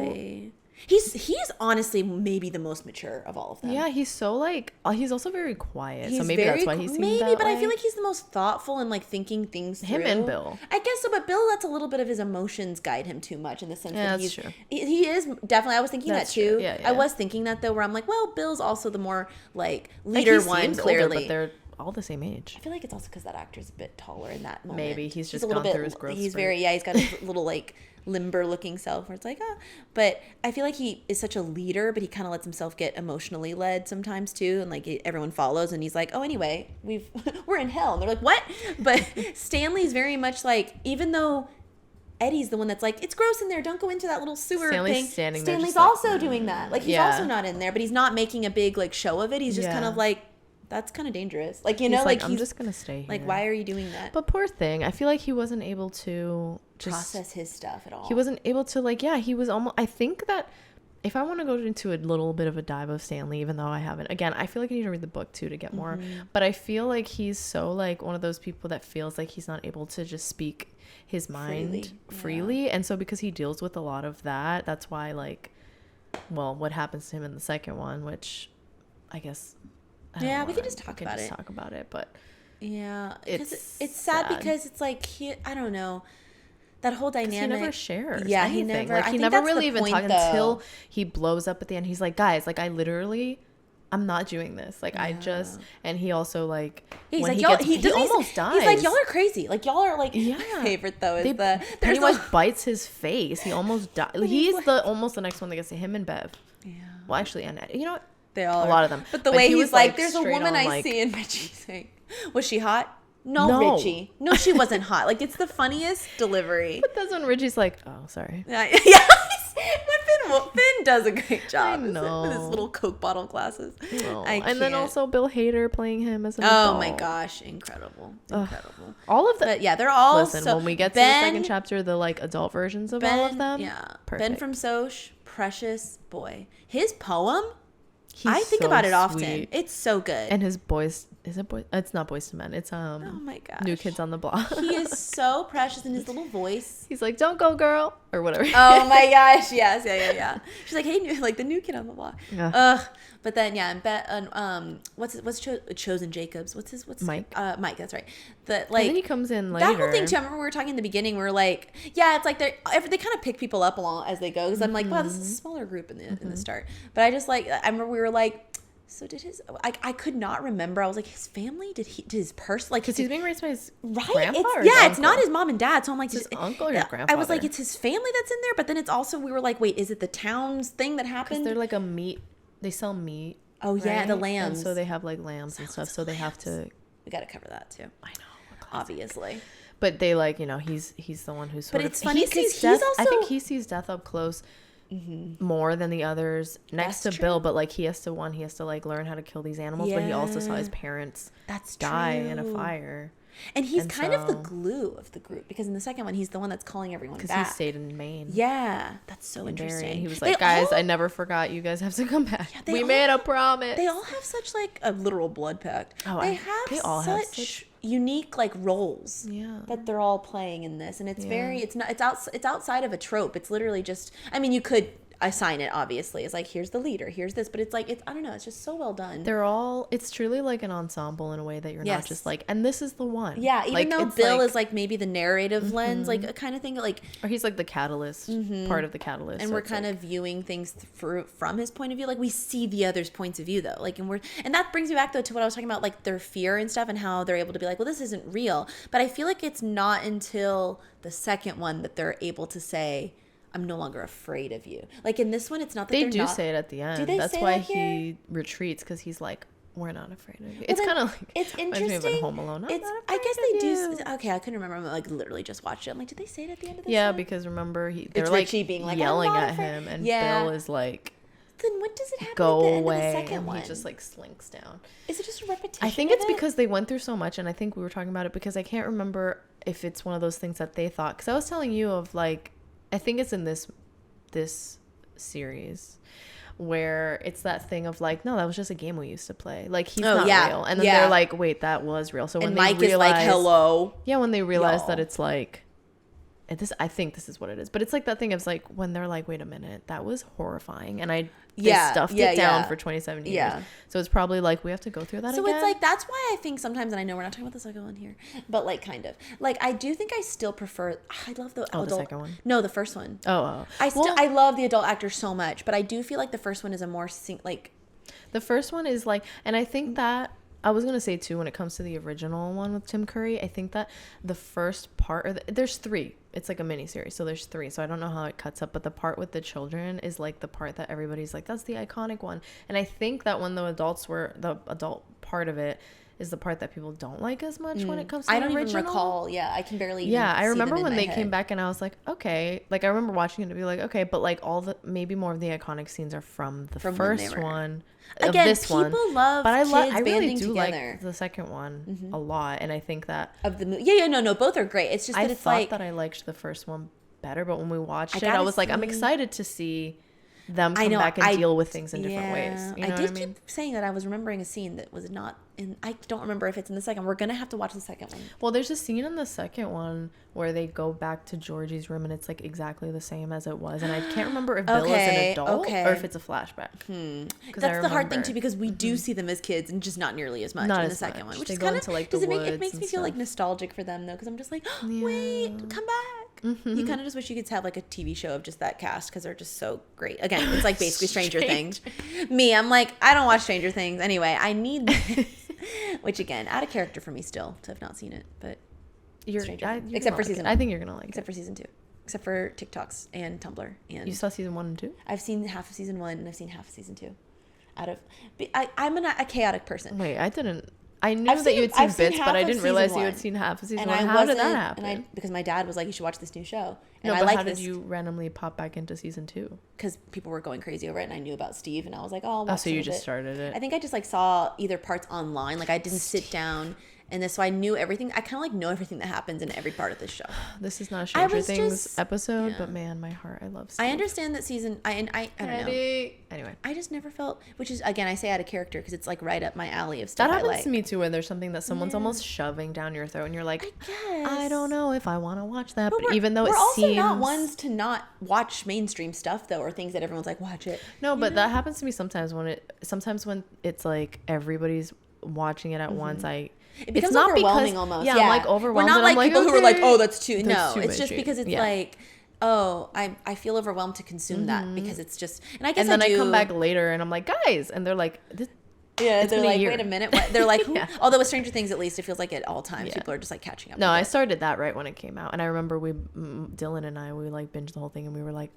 He's honestly maybe the most mature of all of them. Yeah, he's so like he's also very quiet. He's so maybe very that's why he seems maybe, that but way. I feel like he's the most thoughtful and like thinking things through. Him and Bill. I guess so, but Bill lets a little bit of his emotions guide him too much in the sense that that's he's true. he is definitely. I was thinking That's that too. true. Yeah, I yeah. was thinking that though, where I'm like, well, Bill's also the more like Like, leader he one. seems Clearly, older, but they're all the same age. I feel like it's also because that actor's a bit taller in that moment. Maybe he's just a little gone bit. through his growth He's spurt. very he's got his little like limber looking self where it's like but I feel like he is such a leader, but he kind of lets himself get emotionally led sometimes too, and like everyone follows, and he's like, oh, anyway, we're in hell, and they're like, what? But Stanley's very much like, even though Eddie's the one that's like, it's gross in there, don't go into that little sewer thing. Stanley's just also like, doing that, like he's yeah. also not in there, but he's not making a big like show of it. He's just kind of like, that's kind of dangerous, like He's like I'm he's just gonna stay here. like, why are you doing that? But poor thing, I feel like he wasn't able to just Process his stuff at all. He wasn't able to he was almost. I think that if I want to go into a little bit of a dive of Stanley, even though I haven't, again, I feel like I need to read the book too to get more. But I feel like he's so like one of those people that feels like he's not able to just speak his mind freely. And so because he deals with a lot of that, that's why what happens to him in the second one, which I guess. We can just talk about it. Talk about it, but yeah, it's sad because it's like I don't know. That whole dynamic. He never shares. Yeah, anything. he never. He never really even talked until he blows up at the end. He's like, guys, like I'm not doing this. Like I just, and he also he's when like, he almost dies. He's like, y'all are crazy. Like y'all are like. Yeah. My favorite though is Pennywise bites his face. He almost dies. He's almost the next one that gets to him and Bev. Yeah. Well, actually, and you know what? They all a lot of them. But the way he he's was like, there's a woman I see in Richie saying, was she hot? No, Richie. No, she wasn't hot. Like, it's the funniest delivery. But that's when Richie's like, oh, sorry. Yeah. But Finn does a great job with his little Coke bottle glasses. Oh. And then also Bill Hader playing him as an adult. Oh my gosh, incredible. Incredible. All of them. But yeah, they're all Listen, when we get to the second chapter, the adult versions of all of them. Yeah. Perfect. Ben from Soch, precious boy. His poem, I think about it often. It's so good. And his boys, is it boy? It's not Boys to Men. It's oh my gosh, New Kids on the Block. He is so precious in his little voice. He's like, "Don't go, girl," or whatever. Oh my gosh, yes, yeah. She's like, "Hey, like the new kid on the block." Yeah. Ugh. But then what's Chosen Jacobs? What's Mike? Mike. That's right. And then he comes in later. That whole thing too. I remember we were talking in the beginning. We were like, yeah, it's like they kind of pick people up along as they go. Because I'm like, wow, this is a smaller group in the start. But I just I remember we were like. So did I could not remember. I was like, his family? Did his person? Because he's being raised by his grandpa it's not his mom and dad. So I'm like, his uncle or your grandfather? I was like, it's his family that's in there. But then it's also, we were like, wait, is it the town's thing that happened? Because they're like a meat. They sell meat. Oh, right? Yeah, the lambs. And so they have lambs and stuff. So they have to. We got to cover that too. I know. Obviously. But they he's the one who's sort But it's funny because I think he sees death up close more than the others next That's to true. Bill, but like he has to like learn how to kill these animals, but he also saw his parents die in a fire. And he's kind of the so- glue of the group, because in the second one, he's the one that's calling everyone Because back. he stayed in Maine. Yeah, that's so And interesting. he was like, guys, I never forgot. You guys have to come back. We made a promise. They all have such like a literal blood pact. Oh, they all have such unique like roles that they're all playing in this, and it's very it's outside of a trope. It's literally just, I mean, you could assign it obviously as like, here's the leader, here's this, but it's like, it's, I don't know, it's just so well done. It's truly like an ensemble in a way that you're not just like, and this is the one. Yeah, even like, though Bill is like maybe the narrative lens, like a kind of thing, like, or he's like the catalyst, part of the catalyst, and so we're kind of viewing things from his point of view. Like, we see the other's points of view though, like, and that brings me back though to what I was talking about, like their fear and stuff, and how they're able to be like, well, this isn't real. But I feel like it's not until the second one that they're able to say, I'm no longer afraid of you. Like in this one, it's not that they do say it at the end. Do they That's say why that here? he retreats, because he's like, we're not afraid of you. Well, It's then, kind of like, it's interesting. reminds me of Home Alone. I guess they do. Okay, I couldn't remember. I like literally just watched it. I'm like, did they say it at the end of this? Yeah, one? because remember they're It's like Richie being like, yelling I'm not at afraid. him, and Yeah. Bill is like, Then what does it happen go at the end away, of the second and one? he just like slinks down. Is it just a repetition? I think of it's it? because they went through so much, and I think we were talking about it because I can't remember if it's one of those things that they thought, because I was telling you of like, I think it's in this series where it's that thing of like, no, that was just a game we used to play, like he's not real, and then they're like, wait, that was real. So when and they Mike realize, is like, hello, when they realize y'all. that it's like, and this, I think this is what it is, but it's like that thing of like, when they're like, wait a minute, that was horrifying, and they stuffed it down for 27 years. So it's probably like, we have to go through that again. It's like, that's why I think sometimes, and I know we're not talking about the second one here, but like kind of like, I do think I still prefer, I love the adult. The second one? No, the first one. I love the adult actor so much, but I do feel like the first one is a more the first one is like, and I think that I was going to say too, when it comes to the original one with Tim Curry, I think that the first part, there's 3. It's like a mini series, so there's 3. So I don't know how it cuts up, but the part with the children is like the part that everybody's like, that's the iconic one. And I think that when the adult part of it is the part that people don't like as much when it comes to the original. I don't even recall. Yeah, I can barely. Yeah, I remember when they head. came back, and I was like, okay. Like I remember watching it to be like, okay, but like maybe more of the iconic scenes are from the first one. Again, of this people one. love but I really banding do together. like the second one a lot, and I think that of the movie. No, both are great. It's just that I it's thought like that I liked the first one better, but when we watched it, I was like, I'm excited to see them come back and deal with things in different ways. You know what I mean? Keep saying that. I was remembering a scene that was not in. I don't remember if it's in the second. We're gonna have to watch the second one. Well, there's a scene in the second one where they go back to Georgie's room, and it's like exactly the same as it was. And I can't remember if Bill is an adult or if it's a flashback. That's the hard thing too, because we do see them as kids, and just not nearly as much in the second one. Which is kind of like it makes me feel like nostalgic for them though, because I'm just like, wait, come back. You kind of just wish you could have like a TV show of just that cast, because they're just so great. Again, it's like basically Stranger Things. I'm like, I don't watch Stranger Things anyway. I need this. Which again, out of character for me still to have not seen it, but except for season 1. I think you're gonna like except for season 2, except for TikToks and Tumblr. And you saw season 1 and 2? I've seen half of season 1 and I've seen half of season 2. I'm a chaotic person. Wait, I didn't. I knew that you had seen bits, but I didn't realize you had seen half of season 1. How did that happen? Because my dad was like, you should watch this new show. And no, but how did you randomly pop back into season 2? Because people were going crazy over it, and I knew about Steve, and I was like, oh, so you just started it. I think I just like saw either parts online. Like I didn't sit down. And this, so I knew everything. I kind of like know everything that happens in every part of this show. This is not a Stranger Things episode, but man, my heart, I love Steve. I understand that season. I don't know. Anyway, I just never felt, which is again, I say out of character because it's like right up my alley of stuff. That happens I like. to me too, when there's something that someone's almost shoving down your throat, and you're like, I don't know if I want to watch that. But even though we're also not ones to not watch mainstream stuff though, or things that everyone's like, watch it. No, but that happens to me sometimes when it's like everybody's watching it at once. It becomes overwhelming almost. Yeah, I'm like overwhelmed. We're not like people who are like, oh, that's too. That's no, too it's just much. because it's like, oh, I feel overwhelmed to consume that because it's just. And I guess I come back later and I'm like, guys, and they're like, they're like, wait a minute. What? They're like, who? Although with Stranger Things, at least it feels like at all times people are just like catching up. No, I started that right when it came out, and I remember Dylan and I like binged the whole thing, and we were like,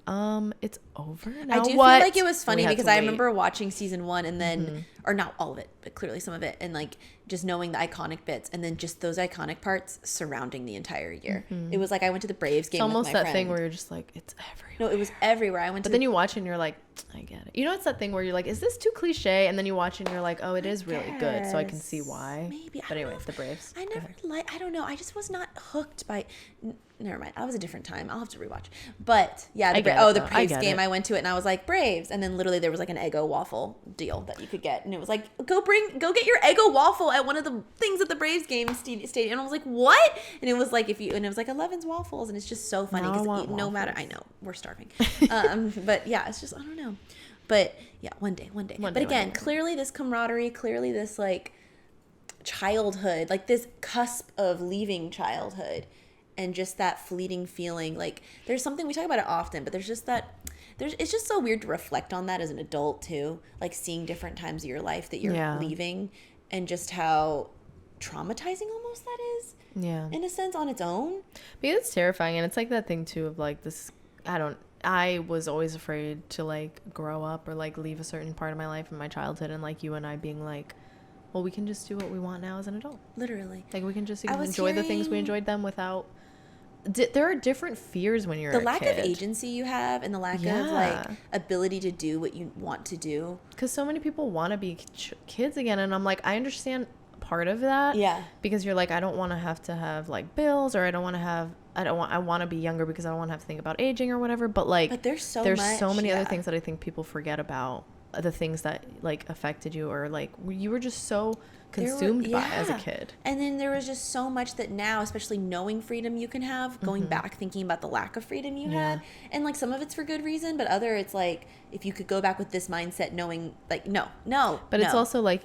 it's over now. I do feel like it was funny because I remember watching season 1 and then, or not all of it, but clearly some of it, and like just knowing the iconic bits, and then just those iconic parts surrounding the entire year. It was like I went to the Braves game. It's almost with my friend. Thing where you're just like, it's everywhere. No, it was everywhere. I went But to then you watch it and you're like, I get it. You know, it's that thing where you're like, is this too cliche? And then you watch it and you're like, oh, it is really good. So I can see why. Maybe. But anyway, the Braves. I never I don't know. I just was not hooked by. Never mind. That was a different time. I'll have to rewatch. But yeah, the Braves game. I went to it and I was like, Braves, and then literally there was like an Eggo waffle deal that you could get, and it was like, go get your Eggo waffle at one of the things at the Braves game stadium. And I was like, what? And it was like and it was like 11's waffles, and it's just so funny because no matter, I know we're starving, but yeah, it's just I don't know, but yeah, one day. But again, clearly this camaraderie, clearly this like childhood, like this cusp of leaving childhood. And just that fleeting feeling, like there's something, we talk about it often, but there's just that, it's just so weird to reflect on that as an adult too, like seeing different times of your life that you're leaving, and just how traumatizing almost that is, in a sense, on its own. Because it's terrifying, and it's like that thing too of like this, I was always afraid to like grow up or like leave a certain part of my life in my childhood, and like you and I being like, well, we can just do what we want now as an adult. Literally. Like we can just enjoy the things we enjoyed them without. There are different fears when you're the lack of agency you have, and the lack of like ability to do what you want to do, because so many people want to be kids again, and I'm like, I understand part of that, because you're like, I don't want to have like bills, or I want to be younger because I don't want to have to think about aging or whatever, but there's so many other things that I think people forget about, the things that like affected you, or like you were just so consumed by as a kid. And then there was just so much that now, especially knowing freedom you can have, going back thinking about the lack of freedom you had, and like some of it's for good reason, but other it's like if you could go back with this mindset knowing like no but it's also like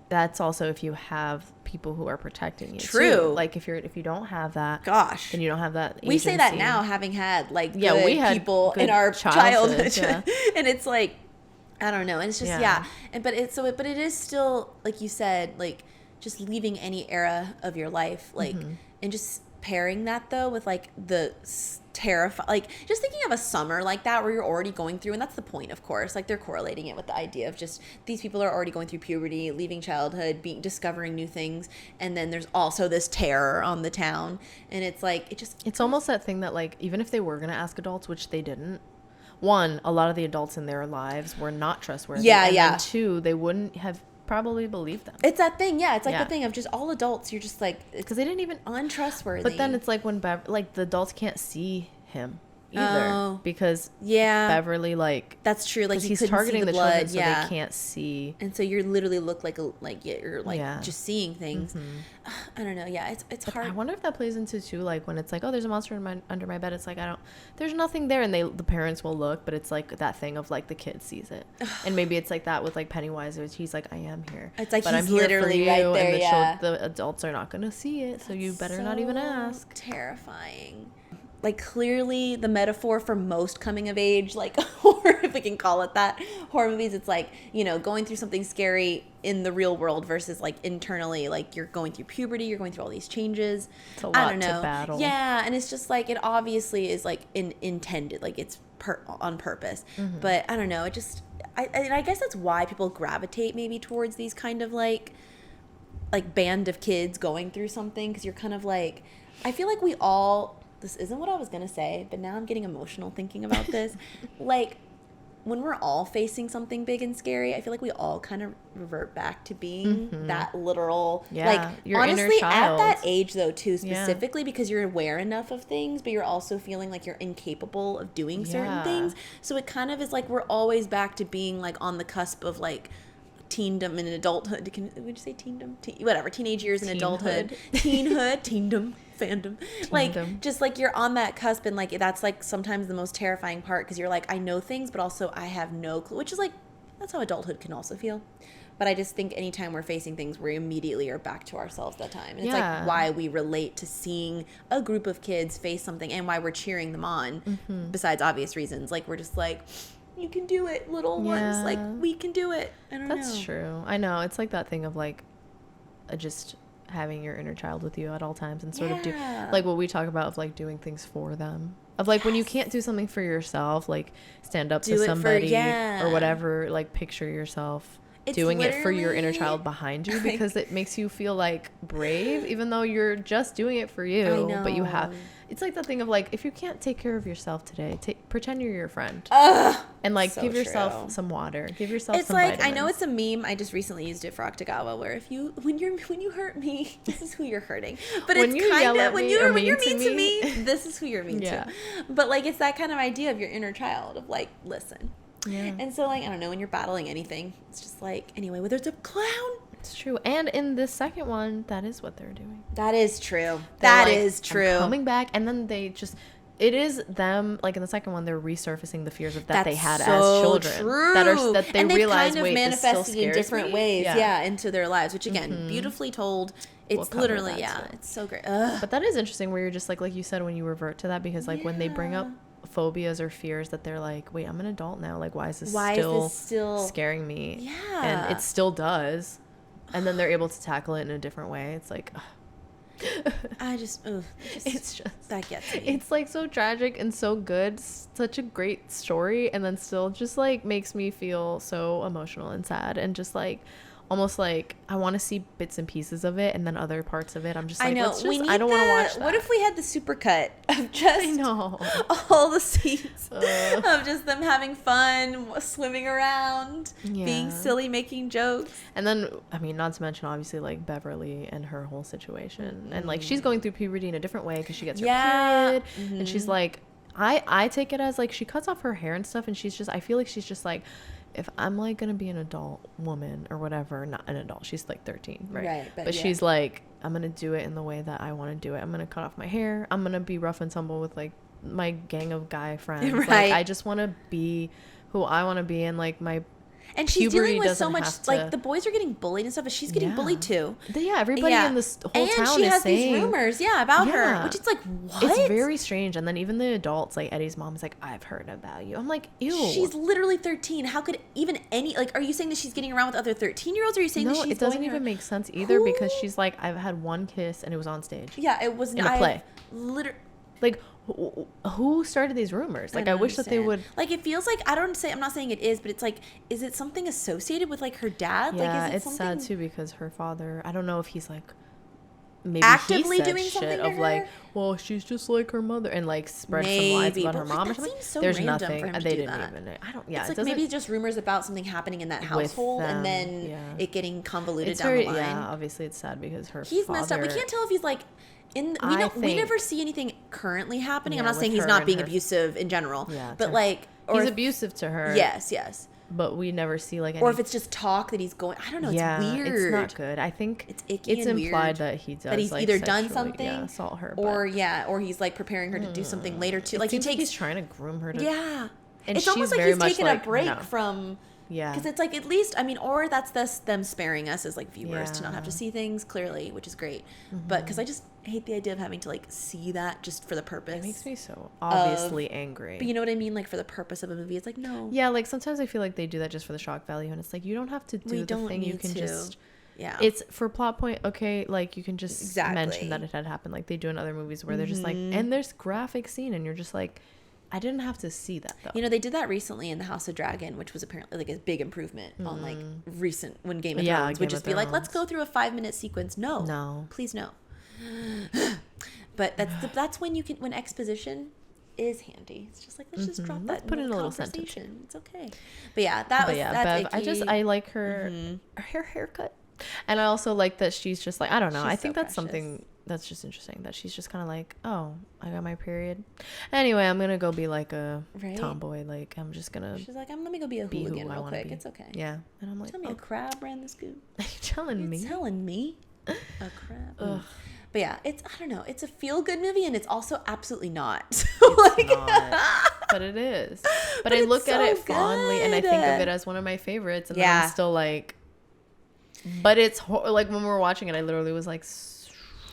that's also if you have people who are protecting you too. Like if you don't have that, gosh, then you don't have that agency. We say that now having had like we had people in our childhood and it's like I don't know. And it's just, but it is still, like you said, like just leaving any era of your life, like, and just pairing that though with like the like just thinking of a summer like that where you're already going through, and that's the point, of course, like they're correlating it with the idea of just these people are already going through puberty, leaving childhood, discovering new things, and then there's also this terror on the town, and it's like, it's almost that thing that like, even if they were going to ask adults, which they didn't, one, a lot of the adults in their lives were not trustworthy. And then two, they wouldn't have probably believed them. It's that thing, it's like the thing of just all adults, you're just like, because they didn't even untrustworthy. But then it's like when like the adults can't see him either, because Beverly, like, that's true, like he's targeting the children, so they can't see, and so you're literally look like you're like just seeing things. I don't know, it's hard. I wonder if that plays into too, like when it's like, oh, there's a monster under my bed, it's like, there's nothing there, and the parents will look, but it's like that thing of like the kid sees it. And maybe it's like that with like Pennywise, which he's like, I am here, it's like, but he's I'm here literally for you, right there, and the adults are not gonna see it, so you better not even ask. Terrifying. Like clearly the metaphor for most coming of age, like horror, if we can call it that, horror movies, it's like, going through something scary in the real world versus like internally, like you're going through puberty, you're going through all these changes. It's a lot to battle. Yeah, and it's just like, it obviously is like intended, like it's on purpose. But I don't know, it just, I guess that's why people gravitate maybe towards these kind of like band of kids going through something, because you're kind of like, I feel like we all, this isn't what I was going to say, but now I'm getting emotional thinking about this. Like, when we're all facing something big and scary, I feel like we all kind of revert back to being that literal, like, your honestly, inner child. at that age, though, too, specifically, because you're aware enough of things, but you're also feeling like you're incapable of doing certain things. So it kind of is like we're always back to being, like, on the cusp of, like, teendom and adulthood. Would you say teendom? Whatever, teenage years and adulthood. Teenhood, teendom, fandom. Like, just like you're on that cusp, and like that's like sometimes the most terrifying part, because you're like, I know things, but also I have no clue, which is like, that's how adulthood can also feel. But I just think anytime we're facing things, we immediately are back to ourselves that time. And it's like why we relate to seeing a group of kids face something, and why we're cheering them on, besides obvious reasons. Like, we're just like, you can do it, little ones. Like, we can do it. I don't know. That's true. I know. It's like that thing of like just having your inner child with you at all times, and sort of do like what we talk about of like doing things for them. Of like when you can't do something for yourself, like stand up to somebody or whatever, like picture yourself doing it for your inner child behind you, because it makes you feel like brave, even though you're just doing it for you. I know. But you have, it's like the thing of like, if you can't take care of yourself today, pretend you're your friend. And like so give yourself true. some water, give yourself It's some like, vitamins. I know it's a meme, I just recently used it for Octagawa, where when you hurt me, this is who you're hurting. But When it's you kind yell of at when me you're or when you're mean mean to to me, me, this is who you're mean Yeah. to. But like, it's that kind of idea of your inner child of like, listen. Yeah. And so like, I don't know, when you're battling anything, it's just like, anyway, whether it's a clown. It's true. And in this second one, that is what they're doing. That is true. They're That like, is true. I'm coming back, and then they just, it is them, like in the second one, they're resurfacing the fears that That's they had so as children. True. That they and they've realize, kind of wait, manifested this still in scares different me? ways, into their lives. Which again, beautifully told. It's We'll cover literally, that too. it's so great. Ugh. But that is interesting, where you're just like you said, when you revert to that, because like when they bring up phobias or fears, that they're like, wait, I'm an adult now. Like, why is this still scaring me? Yeah. And it still does. And then they're able to tackle it in a different way. It's like, I just, it's just, that gets me. it's like so tragic and so good, such a great story, and then still just like makes me feel so emotional and sad, and just like almost like I want to see bits and pieces of it, and then other parts of it I'm just like, I know. I don't want to watch that. What if we had the super cut of just all the scenes of just them having fun, swimming around, being silly, making jokes. And then, I mean, not to mention obviously like Beverly and her whole situation, and like she's going through puberty in a different way because she gets her period, and she's like, I take it as like she cuts off her hair and stuff, and she's just, I feel like she's just like, if I'm like gonna be an adult woman or whatever, not an adult, she's like 13, right? But she's like, I'm gonna do it in the way that I want to do it. I'm gonna cut off my hair. I'm gonna be rough and tumble with like my gang of guy friends. Like, I just want to be who I want to be, and like my and she's dealing with so much, like the boys are getting bullied and stuff, but she's getting bullied too. Everybody in this whole town is saying. And she has these rumors, about her, which is like, what? It's very strange. And then even the adults, like Eddie's mom's like, I've heard about you. I'm like, ew. She's literally 13. How could even are you saying that she's getting around with other 13-year-olds, or are you saying that she's it doesn't even make sense either, because she's like, I've had one kiss and it was on stage. Yeah, it was in a play. Literally. Like, who started these rumors? Like, I wish that they would. Like, it feels like, I'm not saying it is, but it's like, is it something associated with like her dad? Yeah, like, is it it's sad too, because her father, I don't know if he's like maybe actively he said doing something of her? Like, well, she's just like her mother, and like spread some lies about her mom or something. So there's random nothing. For him to they do didn't that. even. I don't. Yeah, it's like maybe just rumors about something happening in that household, and then it getting convoluted down the line. Yeah, obviously it's sad because he's father, messed up. We can't tell if he's like. We never see anything currently happening. I'm not saying he's not being abusive in general, but like, or he's abusive to her. Yes. But we never see like any, or if it's just talk that he's going. I don't know. It's weird. It's not good. I think it's icky. It's and implied weird that he does. That he's like either done something, assault her, or he's like preparing her to do something later too. Like he's trying to groom her to. Yeah, and it's almost like he's taking a break from. Yeah, because it's like, at least, I mean, or that's them sparing us as like viewers to not have to see things clearly, which is great. But because I just hate the idea of having to like see that just for the purpose. It makes me so obviously angry. But you know what I mean? Like, for the purpose of a movie, it's like, no. Yeah, like sometimes I feel like they do that just for the shock value, and it's like, you don't have to do the thing. You can just. Yeah. It's for plot point. Okay, like you can just mention that it had happened, like they do in other movies where they're just like, and there's graphic scene, and you're just like, I didn't have to see that though. You know, they did that recently in The House of Dragon, which was apparently like a big improvement on like recent when Game of Thrones would just be like, let's go through a 5-minute sequence. No, please no. But that's when you can, when exposition is handy. It's just like, let's just drop that. Let's put in a little sentence. It's okay. But yeah, that's Bev, I like her haircut, and I also like that she's just like, I don't know. I think that's something that's just interesting, that she's just kind of like, oh, I got my period. Anyway, I'm gonna go be like a tomboy. Like, I'm just gonna. She's like, let me go be a hooligan real quick. It's okay. Yeah, and I'm like, tell me a crab ran the scoop. Are you telling me? You're telling me a crab. But yeah, I don't know. It's a feel-good movie, and it's also absolutely not. It's not. But it is. But I look at it fondly, and I think of it as one of my favorites, and then I'm still like, but it's like when we were watching it, I literally was like,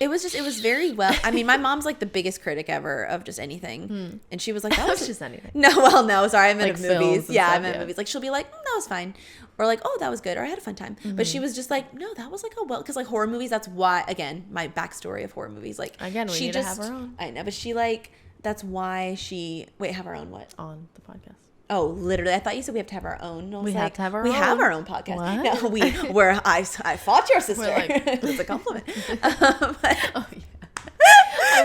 it was very well. I mean, my mom's like the biggest critic ever of just anything. And she was like, that was just anything. No, sorry, I meant like movies. Yeah, I meant movies. Like, she'll be like, that was fine. Or like, oh, that was good. Or I had a fun time. But she was just like, no, that was like, because like horror movies, that's why, again, my backstory of horror movies. Like, again, we need to have our own. I know, but she like, that's why have our own what? On the podcast. Oh, literally. I thought you said we have to have our own. We have to have our we own. have our own podcast. What? No, I fought your sister. Like, It's a compliment. Oh, yeah.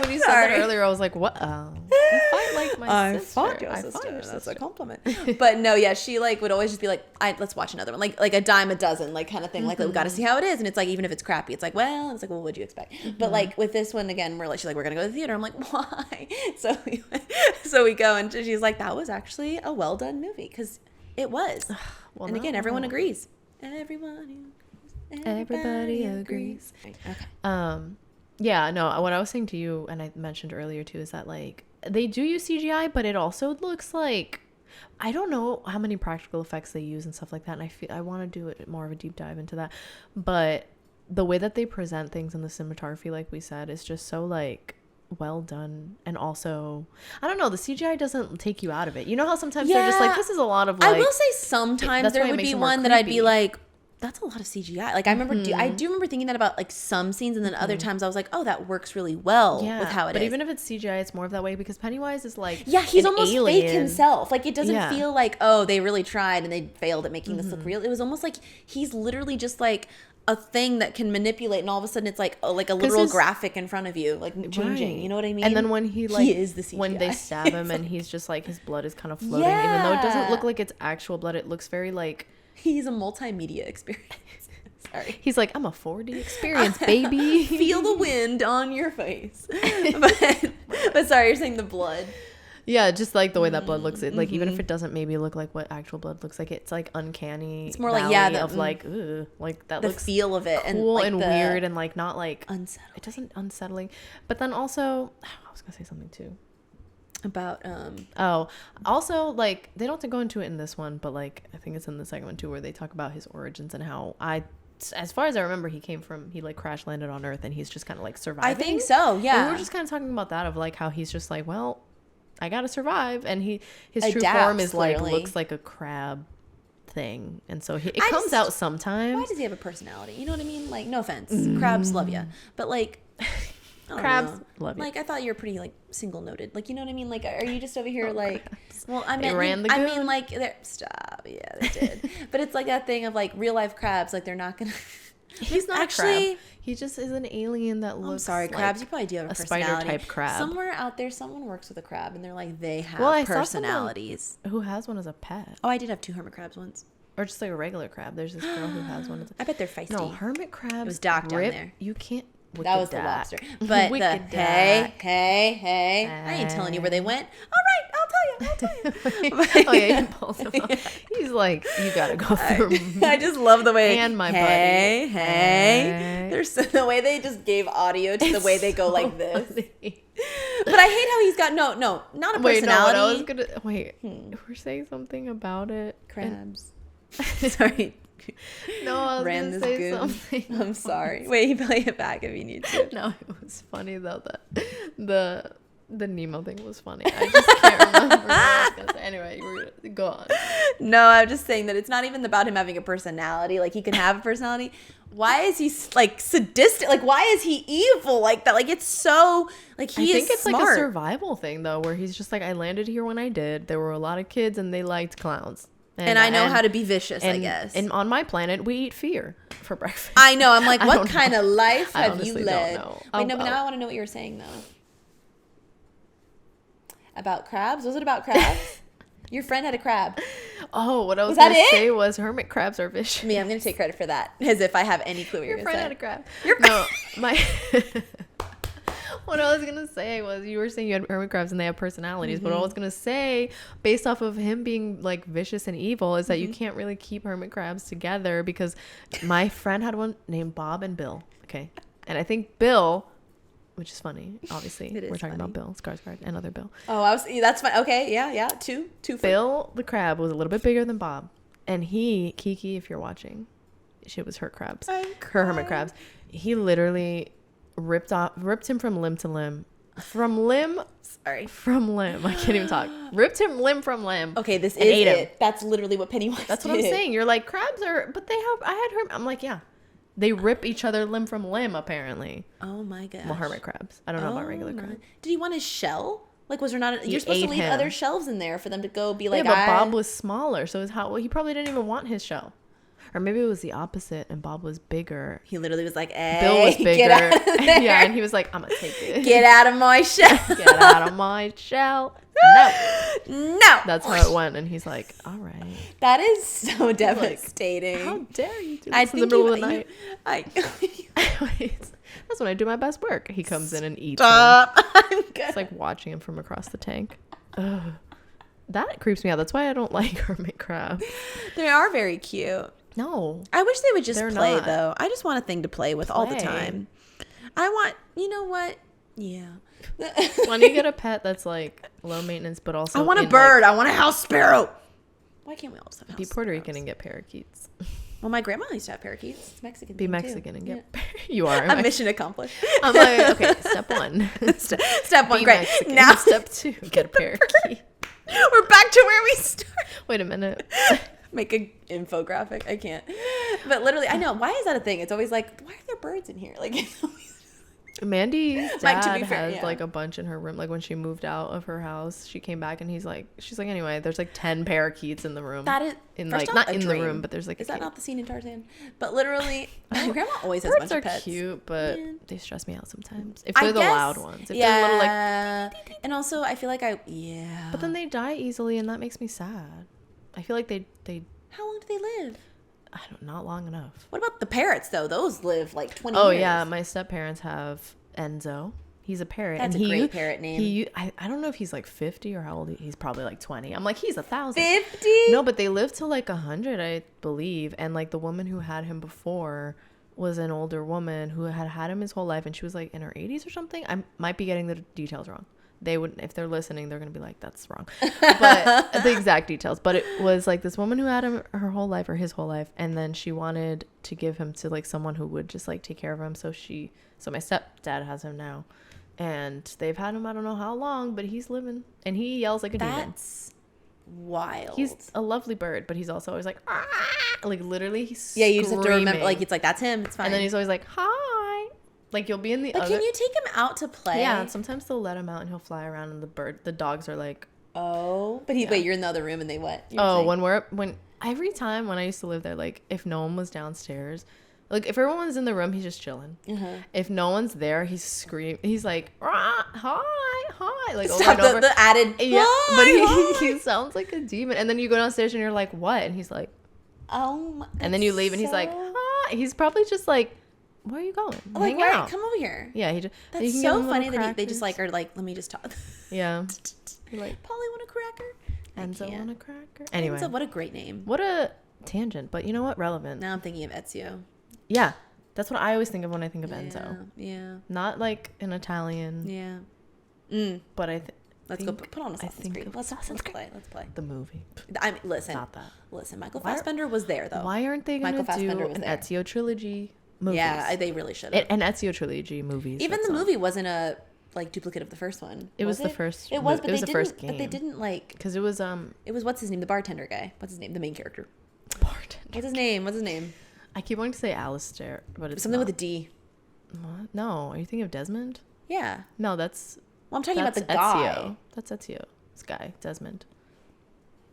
When you said that earlier, I was like, what? You fight like my sister. I fought your sister. That's a compliment. But no, yeah, she like would always just be like, let's watch another one. Like a dime a dozen, like kind of thing. Like we got to see how it is. And it's like, even if it's crappy, it's like, well, it's like, well, what'd you expect? But like with this one, again, she's like, we're going to go to the theater. I'm like, why? So we go, and she's like, that was actually a well done movie. Because it was. Well, and again, everyone agrees. Everybody agrees. Okay. Yeah, no, what I was saying to you, and I mentioned earlier too, is that like they do use CGI, but it also looks like, I don't know how many practical effects they use and stuff like that, and I want to do it more of a deep dive into that, but the way that they present things in the cinematography, like we said, is just so like well done. And also, I don't know, the CGI doesn't take you out of it. You know how sometimes they're just like, this is a lot of like, I will say sometimes there would be one that I'd be like, that's a lot of CGI. Like I remember, I do remember thinking that about like some scenes, and then other times I was like, oh, that works really well with how it is. But even if it's CGI, it's more of that way, because Pennywise is like, he's almost alien. fake himself. Like it doesn't feel like, oh, they really tried and they failed at making this look real. It was almost like he's literally just like a thing that can manipulate, and all of a sudden it's like a literal graphic in front of you, like changing. You know what I mean? And then when he is the CGI. When they stab him and he's just like, his blood is kind of floating, even though it doesn't look like it's actual blood, it looks very like he's a multimedia experience. Sorry. He's like, I'm a 4D experience, baby. Feel the wind on your face. But sorry, you're saying the blood. Yeah, just like the way that blood looks. Like even if it doesn't maybe look like what actual blood looks like, it's like uncanny. It's more like like ugh, like that the looks feel of it cool and weird and like not like unsettling. It doesn't unsettling. But then also, I was gonna say something too about also like they don't have to go into it in this one, but like I think it's in the second one too, where they talk about his origins and how as far as I remember, he like crash landed on Earth and he's just kind of like surviving. I think so, yeah. And we were just kind of talking about that, of like how he's just like, well, I gotta survive, and his true form is like looks like a crab thing, and so it comes out sometimes. Why does he have a personality? You know what I mean? Like, no offense, crabs love you, but like. Crabs love you. Like I thought you were pretty like single noted. Like, you know what I mean? Like, are you just over here like? Crabs. Well, I mean, like, stop. Yeah, they did. But it's like that thing of like real life crabs. Like they're not gonna. He's not actually. A crab. He just is an alien that looks. I'm sorry, crabs. You probably do have a personality. Spider type crab. Somewhere out there, someone works with a crab, and they're like they have personalities. Who has one as a pet? Oh, I did have 2 hermit crabs once. Or just like a regular crab. There's this girl who has one. I bet they're feisty. No, hermit crabs. It was Doc down there. You can't. That was the lobster. But hey, I ain't telling you where they went. All right, I'll tell you. Oh yeah, he pulls him up. He's like, you gotta go through me. I just love the way. And my buddy. Hey. There's the way they just gave audio to the way they go like this. But I hate how he's got not a personality. We're saying something about it. Crabs. Sorry. No, I was Ran gonna this say goon. something. I'm sorry. Wait, play it back if you need to. No, it was funny though that the Nemo thing was funny. I just can't remember what I was gonna say. Anyway, go on. No, I'm just saying that it's not even about him having a personality. Like, he can have a personality. Why is he like sadistic? Like, why is he evil like that? Like, it's so like I think it's smart. Like a survival thing though, where he's just like, I landed here when I did. There were a lot of kids and they liked clowns. And I know how to be vicious, I guess. And on my planet, we eat fear for breakfast. I know. I'm like, what kind of life have you led? Don't know. Wait, no, but now I want to know what you were saying, though. About crabs? Was it about crabs? Your friend had a crab. Oh, what I was going to say was hermit crabs are vicious. Me, I'm going to take credit for that, as if I have any clue what you're going to say. Your friend had a crab. No, my... What I was going to say was, you were saying you had hermit crabs and they have personalities, but what I was going to say, based off of him being like vicious and evil, is that you can't really keep hermit crabs together, because my friend had one named Bob and Bill. Okay. And I think Bill, which is funny, obviously. We're talking about Bill Skarsgård and other Bill. Oh, that's fine. Okay. Yeah. Two. Bill, the crab, was a little bit bigger than Bob. And Kiki, if you're watching, she was her crabs. Her hermit crabs. He literally ripped him from limb to limb. From limb. I can't even talk. Ripped him limb from limb. Okay, this is it. Him. That's literally what Pennywise That's what I'm saying. You're like, crabs are, but I had hermit. I'm like, yeah. They rip each other limb from limb, apparently. Oh my gosh. Well, hermit crabs. I don't know about regular crabs. Did he want his shell? Like, was there not? He You're supposed to ate leave him. other shelves in there for them to go be like. Yeah, but Bob was smaller, so he probably didn't even want his shell. Or maybe it was the opposite, and Bob was bigger. He literally was like, "Hey, Bill was bigger." get out of there. Yeah, and he was like, "I'm gonna take it. Get out of my shell. Get out of my shell." No. That's how it went, and he's like, "All right." That is so devastating. How dare you do this in the middle of the night? That's when I do my best work. He comes in and eats him. It's like watching him from across the tank. Ugh. That creeps me out. That's why I don't like hermit crabs. They are very cute. No. I wish they would just play, not. though. I just want a thing to play with all the time. I want, you know what? Yeah. When you get a pet that's like low maintenance, but also I want a bird. I want a house sparrow. Why can't we all just have house be Puerto Rican and get parakeets? Well, my grandma used to have parakeets. It's Mexican. Be Mexican and get You are. A mission accomplished. I'm like, okay, step one. Step one, Be great. Mexican. Now Step two, get a parakeet. We're back to where we started. Wait a minute. Make an infographic. I can't. But literally, I know. Why is that a thing? It's always like, why are there birds in here? Like, it's always... Mandy's dad to be fair, has like a bunch in her room. Like when she moved out of her house, she came back and she's like, anyway, there's like 10 parakeets in the room. That is not in the room, but there's like. Is that not the scene in Tarzan? But literally, my grandma always has a bunch of pets. Birds are cute, but they stress me out sometimes. If I they're the guess, loud ones, if they're little like. And also, I feel like But then they die easily, and that makes me sad. I feel like they. How long do they live? Not long enough. What about the parrots though? Those live like 20 years. Oh years. yeah, my step parents have Enzo. He's a parrot. That's a great parrot name. I don't know if he's like 50 or how old he's probably like 20. I'm like, he's 1,000. 50? No, but they live to like 100, I believe. And like the woman who had him before was an older woman who had him his whole life, and she was like in her 80s or something. I might be getting the details wrong. They would, if they're listening, they're gonna be like, that's wrong. But the exact details. But it was like this woman who had him her whole life, or his whole life, and then she wanted to give him to like someone who would just like take care of him. So my stepdad has him now, and they've had him I don't know how long, but he's living, and he yells like a demon. That's wild. He's a lovely bird, but he's also always like, ah! Like literally he's you just have to remember, like, it's like, that's him, it's fine. And then he's always like, hi. Like you'll be in the But can you take him out to play? Yeah, sometimes they'll let him out and he'll fly around, and the dogs are like, oh, but wait, you're in the other room and they what? When every time when I used to live there, like if no one was downstairs, like if everyone's in the room, he's just chilling. If no one's there, he's screaming. He's like, hi, like Stop over and over. The added, yeah, hi, but he sounds like a demon. And then you go downstairs and you're like, what? And he's like, oh. And then you leave and he's like, hi. He's probably just like, where are you going? Like, right, come over here. Yeah, that's so funny that they just like are like, let me just talk. Yeah. You're like, Polly, want a cracker? Enzo want a cracker? Anyway. Enzo, what a great name. What a tangent, but you know what? Relevant. Now I'm thinking of Ezio. Yeah. That's what I always think of when I think of Enzo. Yeah. Not like an Italian. Yeah. But let's go put on Assassin's Creed. Let's play. The movie. I mean, listen. Not that. Listen, Michael Fassbender was there though. Why aren't they going to do an Ezio trilogy? Movies. Yeah, they really should have. An Ezio trilogy movies. Even the movie wasn't a like duplicate of the first one. It was the first. It was, but it was the first game. But they didn't like. Because it was It was what's his name? The bartender guy. What's his name? The main character. Bartender. What's his name? What's his name? I keep wanting to say Alistair, but it's something not. with a D. What? No, are you thinking of Desmond? Yeah. No, that's. Well, I'm talking about the Ezio. guy. That's Ezio. This guy, Desmond.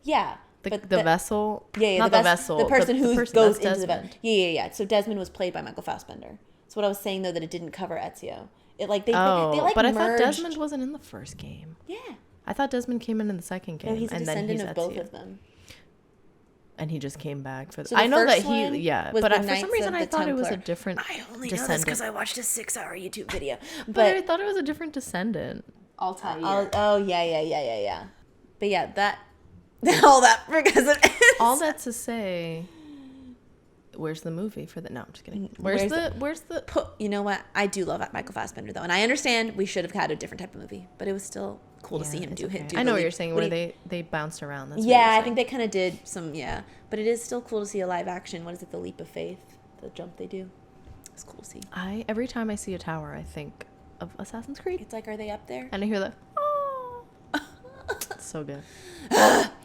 Yeah. The vessel. Yeah, not the vessel. The person who person, goes into Desmond. the Yeah. So Desmond was played by Michael Fassbender. So what I was saying though, that it didn't cover Ezio. It like they like but merged. I thought Desmond wasn't in the first game. Yeah. I thought Desmond came in the second game. No, he's a and descendant then of both of them. And he just came back for. So I know that he. Yeah, but for some reason I thought it was a different. I only descendant. know this because I watched a 6-hour YouTube video. But I thought it was a different descendant. Altair. Oh yeah. But yeah, that all that because it is. All that to say. Where's the movie for that? No, I'm just kidding. Where's the? You know what? I do love Michael Fassbender though, and I understand we should have had a different type of movie, but it was still cool to see him do it. I know what you're saying. Where they bounced around. That's I think they kind of did some. Yeah, but it is still cool to see a live action. What is it? The leap of faith, the jump they do. It's cool to see. Every time I see a tower, I think of Assassin's Creed. It's like, are they up there? And I hear that. Oh, it's so good.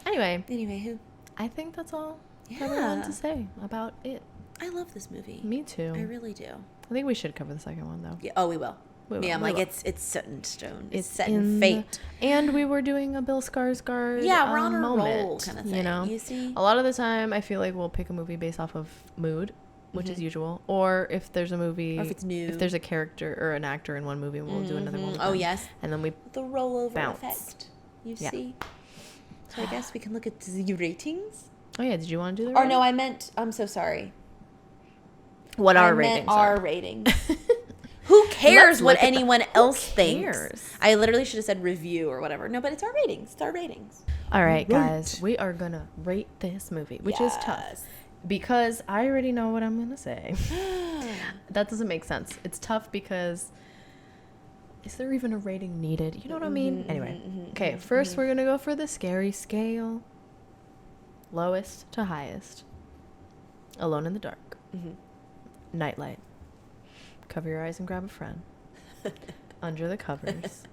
Anyway, who? I think that's all. Yeah. I wanted to say about it. I love this movie. Me too. I really do. I think we should cover the second one though. Yeah. Oh, we will. Yeah, I'm we like, will. it's set in stone. It's It's set in fate. And we were doing a Bill Skarsgård Yeah, we're on a moment, roll kind of thing. you know? You see? A lot of the time, I feel like we'll pick a movie based off of mood, which is usual. Or if there's a movie... Or if it's new. If there's a character or an actor in one movie, we'll do another one with Oh, them. yes. And then we The rollover bounce. effect. You Yeah. see? So I guess we can look at the ratings. Oh, yeah. Did you want to do the Or ratings? no, I meant... I'm so sorry. What I our meant ratings our are. ratings. Who cares Let's what look at anyone else thinks? cares? I literally should have said review or whatever. No, but it's our ratings. It's our ratings. All right, guys. We are going to rate this movie, which is tough. Yes. Because I already know what I'm going to say. That doesn't make sense. It's tough because... Is there even a rating needed? You know what I mean? Anyway. Okay, first we're going to go for the scary scale. Lowest to highest. Alone in the dark. Nightlight. Cover your eyes and grab a friend. Under the covers.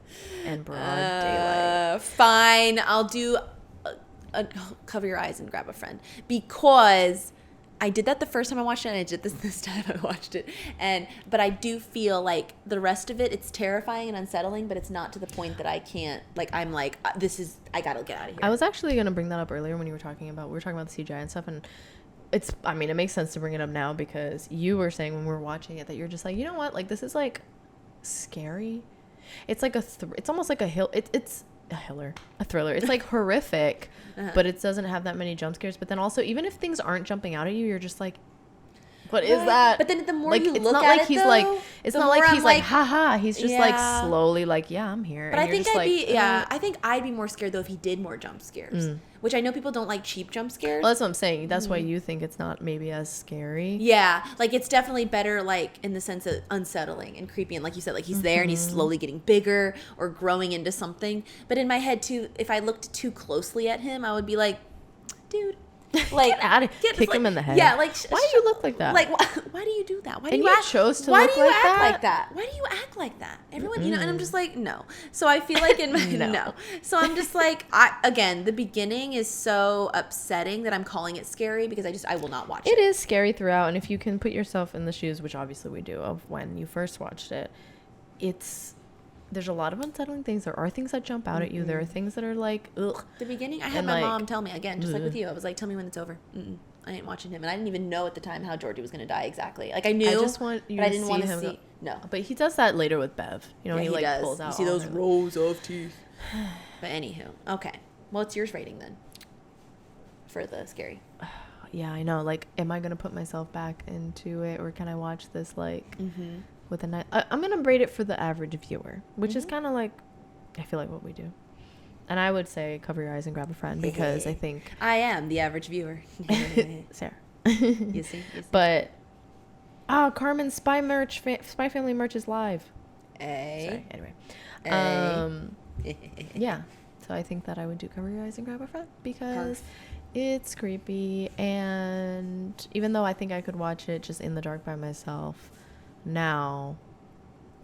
And broad daylight. Fine. I'll do cover your eyes and grab a friend. Because I did that the first time I watched it, and I did this time I watched it. But I do feel like the rest of it, it's terrifying and unsettling, but it's not to the point that I can't, like, I'm like, I gotta get out of here. I was actually going to bring that up earlier when we were talking about the CGI and stuff, and it makes sense to bring it up now because you were saying when we were watching it that you're just like, you know what, like, this is like scary. It's like it's almost like it's a thriller. It's like horrific, but it doesn't have that many jump scares. But then also, even if things aren't jumping out at you, you're just like, what is that? But then the more like, you it's look not at like it, he's though, like, it's the not like more he's I'm like, haha. He's just like yeah. slowly like, yeah, I'm here. But and I think just I think I'd be more scared though if he did more jump scares, which I know people don't like cheap jump scares. Well, that's what I'm saying. That's why you think it's not maybe as scary. Yeah, like it's definitely better, like in the sense of unsettling and creepy, and like you said, like he's there and he's slowly getting bigger or growing into something. But in my head too, if I looked too closely at him, I would be like, dude, like Get out of kick him in the head. Yeah, like why do you look like that? Like why do you do that? Why do And you you act, chose to why look do you like act that? like that? Why do you act like that? Everyone, you know, and I'm just like, no. So I feel like in my no. So I'm just like, again, the beginning is so upsetting that I'm calling it scary because I will not watch it. It is scary throughout, and if you can put yourself in the shoes, which obviously we do, of when you first watched it, there's a lot of unsettling things. There are things that jump out at you. There are things that are like, ugh. The beginning, I had And my like, mom tell me, again, just like with you, I was like, tell me when it's over. I ain't watching him. And I didn't even know at the time how Georgie was going to die exactly. Like, I knew, I just want you but to I didn't see want to him see. No. But he does that later with Bev. You know, Yeah, he like does. pulls out. You see all those her- rows of teeth. But anywho, okay. What's yours rating then? For the scary. Yeah, I know. Like, am I gonna put myself back into it, or can I watch this like with a night? I'm gonna rate it for the average viewer, which is kind of like, I feel like what we do. And I would say cover your eyes and grab a friend because I think I am the average viewer. Sarah. You see? But Carmen's Spy Family merch is live. Sorry. Anyway, yeah. So I think that I would do cover your eyes and grab a friend because it's creepy, and even though I think I could watch it just in the dark by myself, now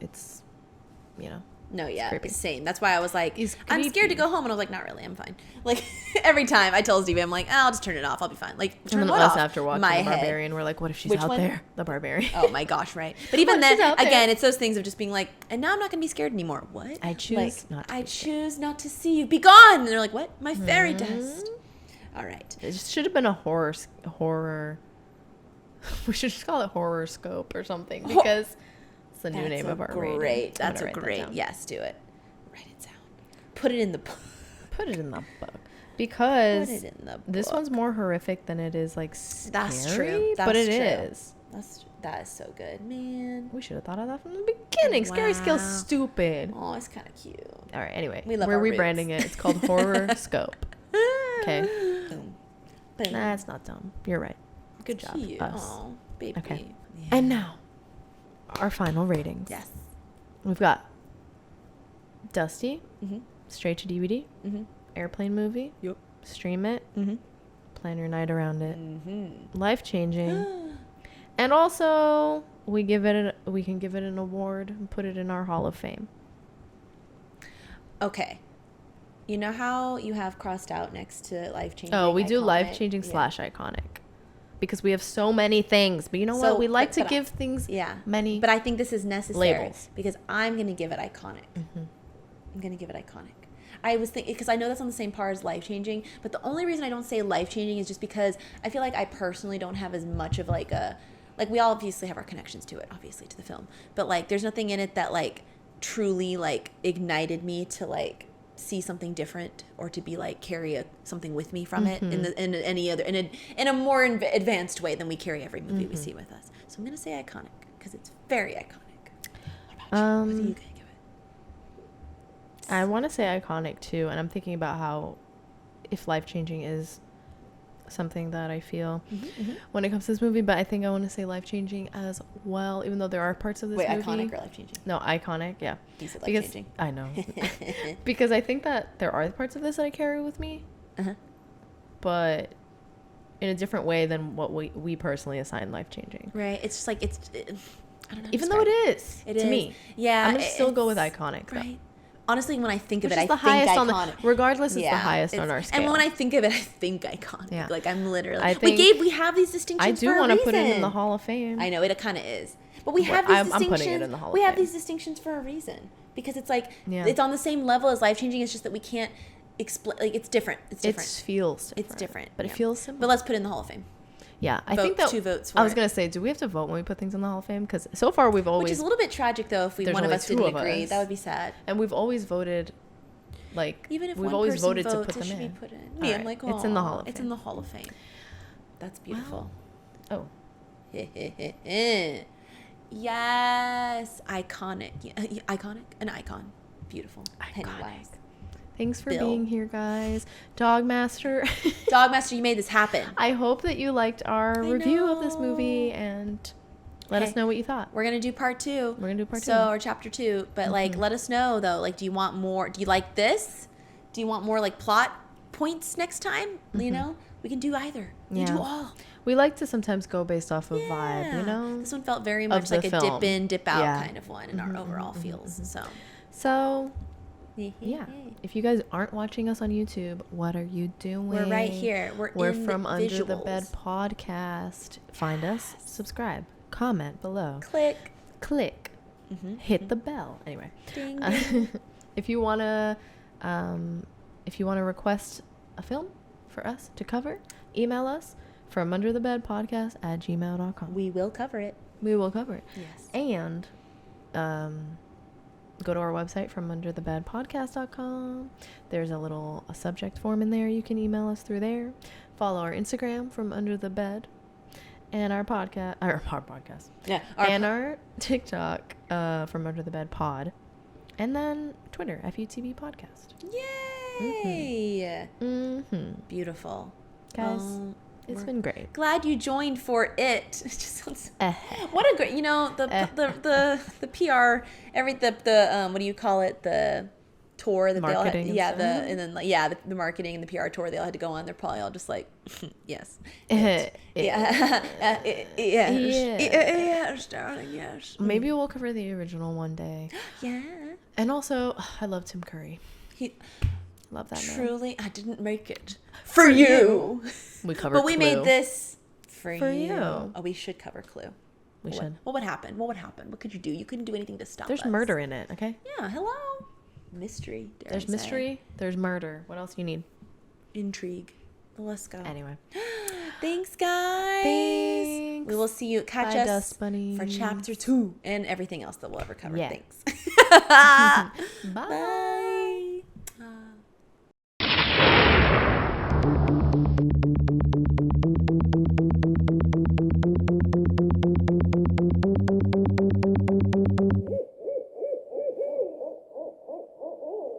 it's, No, yeah, creepy. same. That's why I was like, It's I'm scared to creepy. go home, and I was like, not really, I'm fine. Like every time I tell Stevie, I'm like, I'll just turn it off, I'll be fine. Like turn and then what us off? after watching My The head. Barbarian, we're like, what if she's Which out one? there? The Barbarian. Oh my gosh, right. But even What if she's then, out there? again, it's those things of just being like, and now I'm not gonna be scared anymore. What? I choose like, not to I be scared. choose not to see you. Be gone. And they're like, what? My fairy dust. All right. It just should have been a horror. We should just call it horror scope or something because it's the new name of our rating. That's I'm a gonna write that great. down. Yes, do it. Write it down. Put it in the book. Put it in the book because Put it in the book. this one's more horrific than it is like scary. That's true. But it That's is. true. That is so good, man. We should have thought of that from the beginning. Scary scale's Wow. stupid. Oh, it's kind of cute. All right. Anyway, We love we're our rebranding roots. it. It's called Horror Scope. Okay. Boom. Boom. Nah, it's not dumb. You're right. Good job, job. us. Oh, baby. Okay. Yeah. And now, our final ratings. Yes. We've got Dusty, Mm-hmm. straight to DVD, Mm-hmm. airplane movie, Yep. stream it, Mm-hmm. plan your night around it, Mm-hmm. life changing, and also we can give it an award and put it in our Hall of Fame. Okay. You know how you have crossed out next to life changing? Oh, we do iconic? life changing / Yeah. iconic. because we have so many things. But you know So, what? We like to but give things many But I think this is necessary labels. because I'm going to give it iconic. I'm going to give it iconic. I was thinking, because I know that's on the same par as life-changing, but the only reason I don't say life-changing is just because I feel like I personally don't have as much of like a, like we all obviously have our connections to it, obviously to the film, but like there's nothing in it that like truly like ignited me to like see something different or to be like carry something with me from it in any other, in a more advanced way than we carry every movie we see with us. So I'm going to say iconic because it's very iconic. What about you? What are you going to give it? I want to say iconic too, and I'm thinking about how if life-changing is something that I feel when it comes to this movie, but I think I want to say life-changing as well, even though there are parts of this movie. Iconic or life-changing? No, iconic, yeah. You said life-changing. I know. Because I think that there are parts of this that I carry with me, but in a different way than what we personally assign life-changing. Right. It's just like, I don't know. Even though it is to me. Yeah. I'm going to still go with iconic, right. though. Honestly, when I think of Which it, is the I think highest iconic. Regardless, it's the highest on our scale. And when I think of it, I think iconic. Yeah. Like I'm literally. I think we have these distinctions. I do want to put it in the Hall of Fame. I know it kind of is, but we have these distinctions. I'm putting it in the Hall of We have Fame. these distinctions for a reason because it's like it's on the same level as life changing. It's just that we can't explain. Like it's different. It's different. It feels different. It's different, but it feels similar. But let's put it in the Hall of Fame. Yeah, I think that 2 votes. For I was gonna say, do we have to vote when we put things in the Hall of Fame? Because so far we've always, which is a little bit tragic though. If one of us didn't agree, that would be sad. And we've always voted. Like, even if we've one always person voted votes, to put them should in. Be put in. Me, I'm like, it's in the Hall of Fame. It's in the Hall of Fame. That's beautiful. Wow. Oh. Yes, iconic. Iconic, an icon. Beautiful. Pennywise. Thanks for being here, guys. Dogmaster. Dogmaster, you made this happen. I hope that you liked our review of this movie and let us know what you thought. We're going to do part 2. Or chapter 2. But, like, let us know, though. Like, do you want more? Do you like this? Do you want more, like, plot points next time? You know? We can do either. We can do all. We like to sometimes go based off of vibe, you know? This one felt very much like a dip in, dip out kind of one in our overall feels. So, yeah. If you guys aren't watching us on YouTube, what are you doing? We're right here. We're in from the Under visuals. the Bed Podcast. Find us, subscribe, comment below. Click. Hit the bell. Anyway. Ding, ding. If you wanna request a film for us to cover, email us from underthebedpodcast@gmail.com. We will cover it. Yes. And go to our website from underthebedpodcast.com. There's a subject form in there. You can email us through there. Follow our Instagram from Under the Bed, and our podcast. Yeah. Our TikTok from Under the Bed Pod, and then Twitter FUTB Podcast. Yay! Beautiful, guys. It's been great. Glad you joined for it. It just sounds what a great, the PR, what do you call it, the tour that marketing they all had, the marketing and the PR tour they all had to go on. They're probably all just like, yes, yes, darling, yes. Maybe we'll cover the original one day. Yeah. And also, I love Tim Curry. Love that man. Truly, I didn't make it for you. We covered But we Clue. made this for you. Oh, we should cover Clue. We should. What would happen? What would could you do? You couldn't do anything to stop There's us. murder in it, okay? Yeah, hello. Mystery. There's mystery. There's murder. What else do you need? Intrigue. Well, let's go. Anyway. Thanks, guys. Thanks. We will see you. Catch Bye, us Dust Bunnies. for chapter 2 and everything else that we'll ever cover. Yeah. Thanks. Bye. Bye.